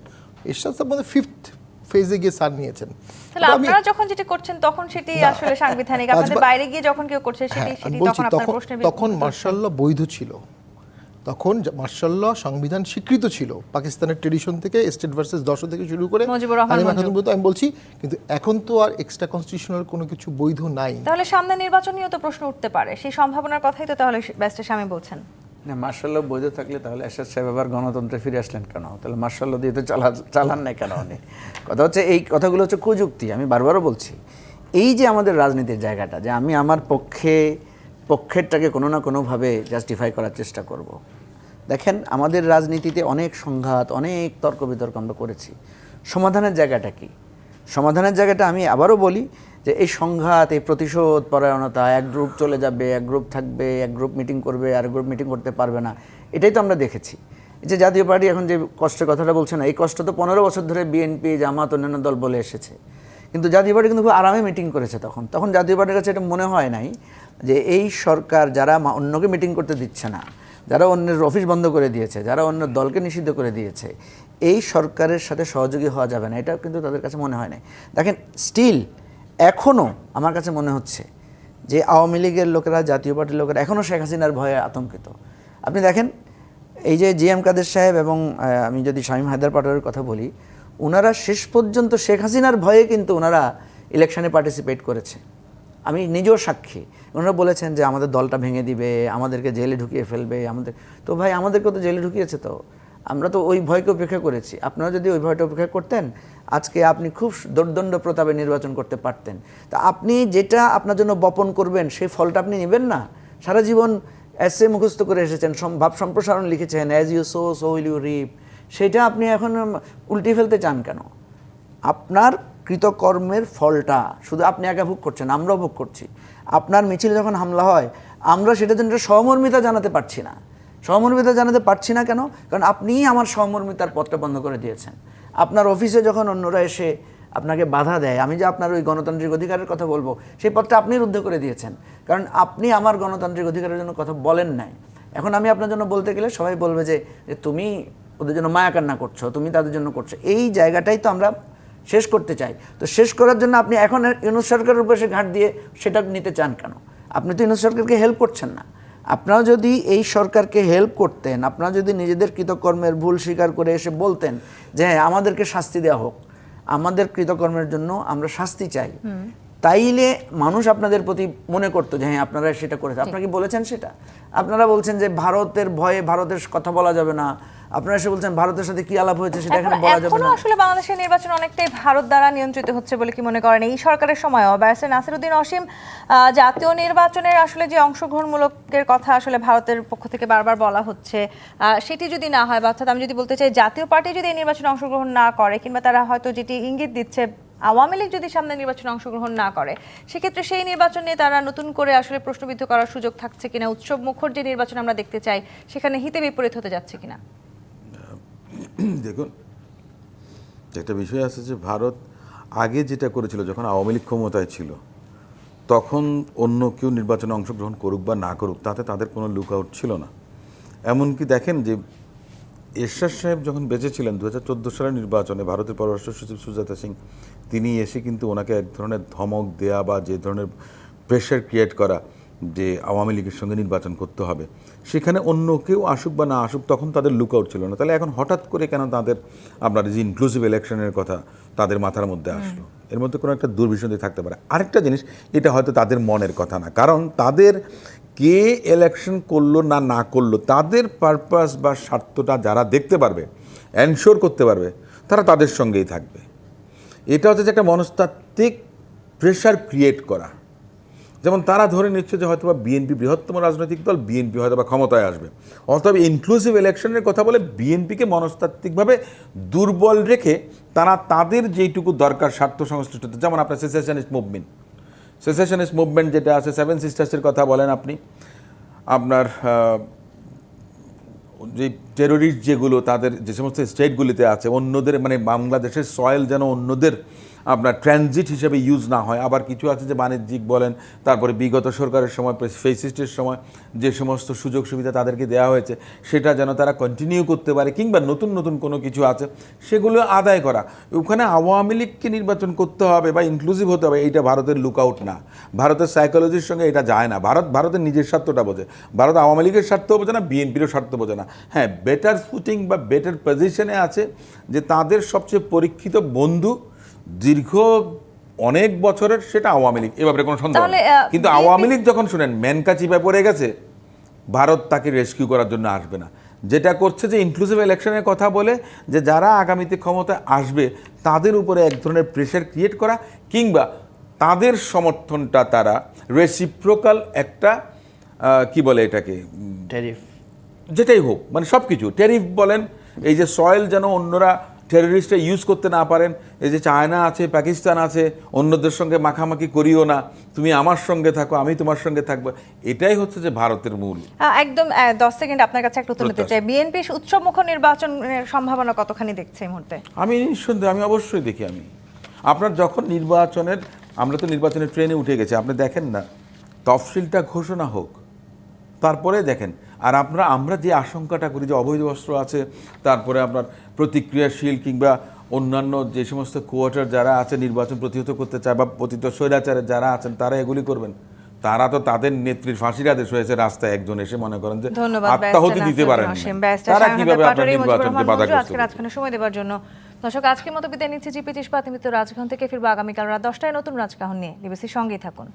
এরশাদ স্যার মানে 5th ফেজে গিয়ে স্যার নিয়েছেন। তাহলে আপনারা যখন যেটি করছেন তখন সেটি আসলে সাংবিধানিক, আপনাদের বাইরে গিয়ে যখন কেউ করছে সেটি আমি সেটি বলছি, তখন আপনার প্রশ্নের তখন মার্শাল ল বৈধ ছিল, তখন মার্শাল ল সংবিধান স্বীকৃত ছিল, পাকিস্তানের ট্রেডিশন থেকে স্টেট ভার্সেস 10 থেকে শুরু করে মুজিবুর রহমান হালিমা মঞ্জু। খাতুন পর্যন্ত আমি বলছি। কিন্তু এখন তো আর এক্সট্রা কনস্টিটিউশনাল কোনো কিছু বৈধ নাই। তাহলে সামনে নির্বাচন নিয়েও তো প্রশ্ন উঠতে পারে, সেই সম্ভাবনার কথাই তো তাহলে ব্যারিস্টার স্বামী বলছেন। না, মার্শাল্লাহ বৈধ থাকলে তাহলে এরশাদ সাহেব আবার গণতন্ত্রে ফিরে আসলেন কেন? তাহলে মার্শাল্লাহ দিয়ে তো চালান না কেন উনি? কথা হচ্ছে, এই কথাগুলো হচ্ছে কুযুক্তি। আমি বারবারও বলছি, এই যে আমাদের রাজনীতির জায়গাটা, যে আমি আমার পক্ষেরটাকে কোনো না কোনোভাবে জাস্টিফাই করার চেষ্টা করব। দেখেন, আমাদের রাজনীতিতে অনেক সংঘাত, অনেক তর্ক বিতর্ক আমরা করেছি। সমাধানের জায়গাটা কি? সমাধানের জায়গাটা আমি আবারও বলি যে এই সংঘাত, এই প্রতিশোধ পরায়ণতা, এক গ্রুপ চলে যাবে, এক গ্রুপ থাকবে, এক গ্রুপ মিটিং করবে, আর গ্রুপ মিটিং করতে পারবে না, এটাই তো আমরা দেখেছি। এই যে জাতীয় পার্টি এখন যে কষ্টের কথাটা বলছে না, এই কষ্ট তো 15 বছর ধরে বিএনপি, জামাত, অন্যান্য দল বলে এসেছে। কিন্তু জাতীয় পার্টি কিন্তু খুব আরামে মিটিং করেছে। তখন জাতীয় পার্টির কাছে এটা মনে হয় নাই যে এই সরকার যারা অন্যকে মিটিং করতে দিচ্ছে না, যারা অন্যের অফিস বন্ধ করে দিয়েছে, যারা অন্য দলকে নিষিদ্ধ করে দিয়েছে, এই সরকারের সাথে সহযোগী হওয়া যাবে না, এটা কিন্তু তাদের কাছে মনে হয় নাই। দেখেন, স্টিল এখনও আমার কাছে মনে হচ্ছে যে আওয়ামী লীগের লোকেরা, জাতীয় পার্টির লোকেরা এখনও শেখ হাসিনার ভয়ে আতঙ্কিত। আপনি দেখেন, এই যে জিএম কাদের সাহেব এবং আমি যদি শামীম হায়দার পাটোয়ারির কথা বলি, ওনারা শেষ পর্যন্ত শেখ হাসিনার ভয়ে কিন্তু ওনারা ইলেকশনে পার্টিসিপেট করেছে। আমি নিজেও সাক্ষী। ওনারা বলেছেন যে আমাদের দলটা ভেঙে দিবে, আমাদেরকে জেলে ঢুকিয়ে ফেলবে। তো ভাই, আমাদেরকেও তো জেলে ঢুকিয়েছে। তো আমরা তো ওই ভয়কে উপেক্ষা করেছি। আপনারা যদি ওই ভয়টা উপেক্ষা করতেন, আজকে আপনি খুব দোর্দণ্ড প্রতাপে নির্বাচন করতে পারতেন। তা আপনি যেটা আপনার জন্য বপন করবেন, সেই ফলটা আপনি নেবেন না। সারা জীবন এসে মুখস্থ করে এসেছেন, ভাব সম্প্রসারণ লিখেছেন, as you sow so will you reap. সেটা আপনি এখন উল্টে ফেলতে চান কেন? আপনার কৃতকর্মের ফলটা শুধু আপনি একা ভোগ করছেন, আমরাও ভোগ করছি। আপনার মিছিলে যখন হামলা হয়, আমরা সেটার জন্য সহমর্মিতা জানাতে পারছি না। সহমর্মিতা জানাতে পারছি না কেন? কারণ আপনিই আমার সহমর্মিতার পথটা বন্ধ করে দিয়েছেন। আপনার অফিসে যখন অন্যরা এসে আপনাকে বাধা দেয়, আমি যে আপনার ওই গণতান্ত্রিক অধিকারের কথা বলবো, সেই পথটা আপনি রুদ্ধ করে দিয়েছেন। কারণ আপনি আমার গণতান্ত্রিক অধিকারের জন্য কথা বলেন নাই। এখন আমি আপনার জন্য বলতে গেলে সবাই বলবে যে তুমি ওদের জন্য মায়া কান্না করছো, তুমি তাদের জন্য করছো। এই জায়গাটাই তো আমরা শেষ করতে চাই। তো শেষ করার জন্য আপনি এখন ইউনূস সরকারের উপর এসে ঘাট দিয়ে সেটা নিতে চান কেন? আপনি তো ইউনূস সরকারকে হেল্প করছেন না। আপনারা যদি এই সরকারকে হেল্প করতেন, আপনারা যদি নিজেদের কৃতকর্মের ভুল স্বীকার করে এসে বলতেন যে হ্যাঁ, আমাদেরকে শাস্তি দেওয়া হোক, আমাদের কৃতকর্মের জন্য আমরা শাস্তি চাই, তাইলে মানুষ আপনাদের প্রতি মনে করতো যে হ্যাঁ, আপনারা সেটা করেছেন। আপনারা কি বলেছেন সেটা? আপনারা বলছেন যে ভারতের ভয়ে ভারতের কথা বলা যাবে না। আপনারা এসে বলছেন ভারতের সাথে কি আলাপ হয়েছে সেটা এখানে বলা যাবে না। আসলে বাংলাদেশের নির্বাচন অনেকটাই ভারত দ্বারা নিয়ন্ত্রিত হচ্ছে বলে কি মনে করেন? এই সরকারের সময়ও ব্যারিস্টার নাসিরউদ্দিন অসীম, জাতীয় নির্বাচনের আসলে যে অংশগ্রহণমূলকের কথা আসলে ভারতের পক্ষ থেকে বারবার বলা হচ্ছে, সেটি যদি না হয়, অর্থাৎ আমি যদি বলতে চাই জাতীয় পার্টি যদি এই নির্বাচনে অংশগ্রহণ না করে, কিংবা তারা হয়তো যেটি ইঙ্গিত দিচ্ছে আওয়ামী লীগ যদি সামনে নির্বাচনে অংশগ্রহণ না করে, সেক্ষেত্রে সেই নির্বাচন নিয়ে তারা নতুন করে আসলে প্রশ্নবিদ্ধ করার সুযোগ থাকছে কিনা? উৎসব মুখর যে নির্বাচন আমরা দেখতে চাই, সেখানে হিতে বিপরীত হতে যাচ্ছে কিনা? দেখুন, একটা বিষয় আছে যে ভারত আগে যেটা করেছিল, যখন আওয়ামী লীগ ক্ষমতায় ছিল, তখন অন্য কেউ নির্বাচনে অংশগ্রহণ করুক বা না করুক, তাতে তাদের কোনো লুক আউট ছিল না। এমনকি দেখেন যে এরশাদ সাহেব যখন বেঁচে ছিলেন 2014 সালের নির্বাচনে ভারতের পররাষ্ট্র সচিব সুজাতা সিং তিনি এসে কিন্তু ওনাকে এক ধরনের ধমক দেয়া বা যে ধরনের প্রেশার ক্রিয়েট করা যে আওয়ামী লীগের সঙ্গে নির্বাচন করতে হবে, সেখানে অন্য কেউ আসুক বা না আসুক তখন তাদের লুকআউট ছিল না। তাহলে এখন হঠাৎ করে কেন তাদের আপনার যে ইনক্লুসিভ ইলেকশনের কথা তাদের মাথার মধ্যে আসলো? এর মধ্যে কোনো একটা দুর্বিসন্ধি থাকতে পারে। আরেকটা জিনিস, এটা হয়তো তাদের মনের কথা না, কারণ তাদের কে ইলেকশন করলো না না করলো তাদের পারপাস বা স্বার্থটা যারা দেখতে পারবে, এনশোর করতে পারবে, তারা তাদের সঙ্গেই থাকবে। এটা হচ্ছে যে একটা মনস্তাত্ত্বিক প্রেশার ক্রিয়েট করা। যেমন তারা ধরে নিচ্ছে যে হয়তো বা বিএনপি বৃহত্তম রাজনৈতিক দল, বিএনপি হয়তো বা ক্ষমতায় আসবে, অথবা ইনক্লুসিভ ইলেকশনের কথা বলে বিএনপিকে মনস্তাত্ত্বিকভাবে দুর্বল রেখে তারা তাদের যেইটুকু দরকার স্বার্থ সংশ্লিষ্ট, যেমন আপনার সেসেশনিস্ট মুভমেন্ট যেটা আছে, সেভেন সিস্টার্সের কথা বলেন আপনি, আপনার যে টেরোরিস্ট যেগুলো তাদের যে সমস্ত স্টেটগুলিতে আছে, অন্যদের মানে বাংলাদেশের সয়েল যেন অন্যদের আপনার ট্রানজিট হিসেবে ইউজ না হয়। আবার কিছু আছে যে বাণিজ্যিক বলেন, তারপরে বিগত সরকারের সময় ফেসিস্টের সময় যে সমস্ত সুযোগ সুবিধা তাদেরকে দেওয়া হয়েছে সেটা যেন তারা কন্টিনিউ করতে পারে, কিংবা নতুন নতুন কোনো কিছু আছে সেগুলো আদায় করা। ওখানে আওয়ামী লীগকে নির্বাচন করতে হবে বা ইনক্লুসিভ হতে হবে, এইটা ভারতের লুকআউট না, ভারতের সাইকোলজির সঙ্গে এটা যায় না। ভারতের নিজের স্বার্থটা বোঝে, ভারত আওয়ামী লীগের স্বার্থ বোঝে না, বিএনপিরও স্বার্থ বোঝে না। হ্যাঁ, বেটার ফুটিং বা বেটার পজিশনে আছে যে তাদের সবচেয়ে পরীক্ষিত বন্ধু দীর্ঘ অনেক বছরের, সেটা আওয়ামী লীগ, এ ব্যাপারে কোনো সন্দেহ নেই। কিন্তু আওয়ামী লীগ যখন শুনেন মেনকা চিপে পড়ে গেছে, ভারত তাকে রেস্কিউ করার জন্য আসবে না। যেটা করছে যে ইনক্লুসিভ ইলেকশনের কথা বলে যে যারা আগামীতে ক্ষমতায় আসবে তাদের উপরে এক ধরনের প্রেশার ক্রিয়েট করা, কিংবা তাদের সমর্থনটা তারা রেসিপ্রোকাল একটা কি বলে এটাকে, ট্যারিফ যেটাই হোক, মানে সব কিছু ট্যারিফ বলেন, এই যে সয়েল যেন অন্যরা টেররিস্টরা ইউজ করতে না পারেন, এই যে চায়না আছে, পাকিস্তান আছে, অন্যদের সঙ্গে মাখামাখি করিও না, তুমি আমার সঙ্গে থাকো, আমি তোমার সঙ্গে থাকবো, এটাই হচ্ছে যে ভারতের মূল। একদম 10 সেকেন্ড আপনার কাছে একটা উত্তর নিতে চাই। বিএনপি উৎসবমুখর নির্বাচনের সম্ভাবনা কতখানি দেখছে এই মুহূর্তে? আমি নিঃসন্দেহে, আমি অবশ্যই দেখি। আপনার যখন নির্বাচনের, আমরা তো নির্বাচনের ট্রেনে উঠে গেছি, আপনি দেখেন না তফসিলটা ঘোষণা হোক তারপরে দেখেন। আর আমরা যে আশঙ্কাটা করি যে অবৈধ অস্ত্র আছে, তারপরে আপনার প্রতিক্রিয়াশীল কিংবা অন্যান্য যে সমস্ত কোয়ার্টার যারা আছে নির্বাচন প্রতিহত করতে চায় বা পতিত স্বৈরাচারের যারা আছেন তারা এগুলি করবেন, তারা তো তাদের নেত্রীর ফাঁসির আদেশ হয়েছে রাস্তায় একজন এসে মনে করেন যে আত্মাহুতি দিতে পারেন, তারা কিভাবে আপনার নির্বাচনকে বাধাগ্রস্ত করবে। সময় দেওয়ার জন্য দর্শক, আজকের মতো বিদায় নিচ্ছি। জিপি ইস্পাত নিমিত্ত রাজকাহন থেকে ফিরবো আগামীকাল রাত 10টায় নতুন রাজকাহন নিয়ে। ডিবিসির সঙ্গেই থাকুন।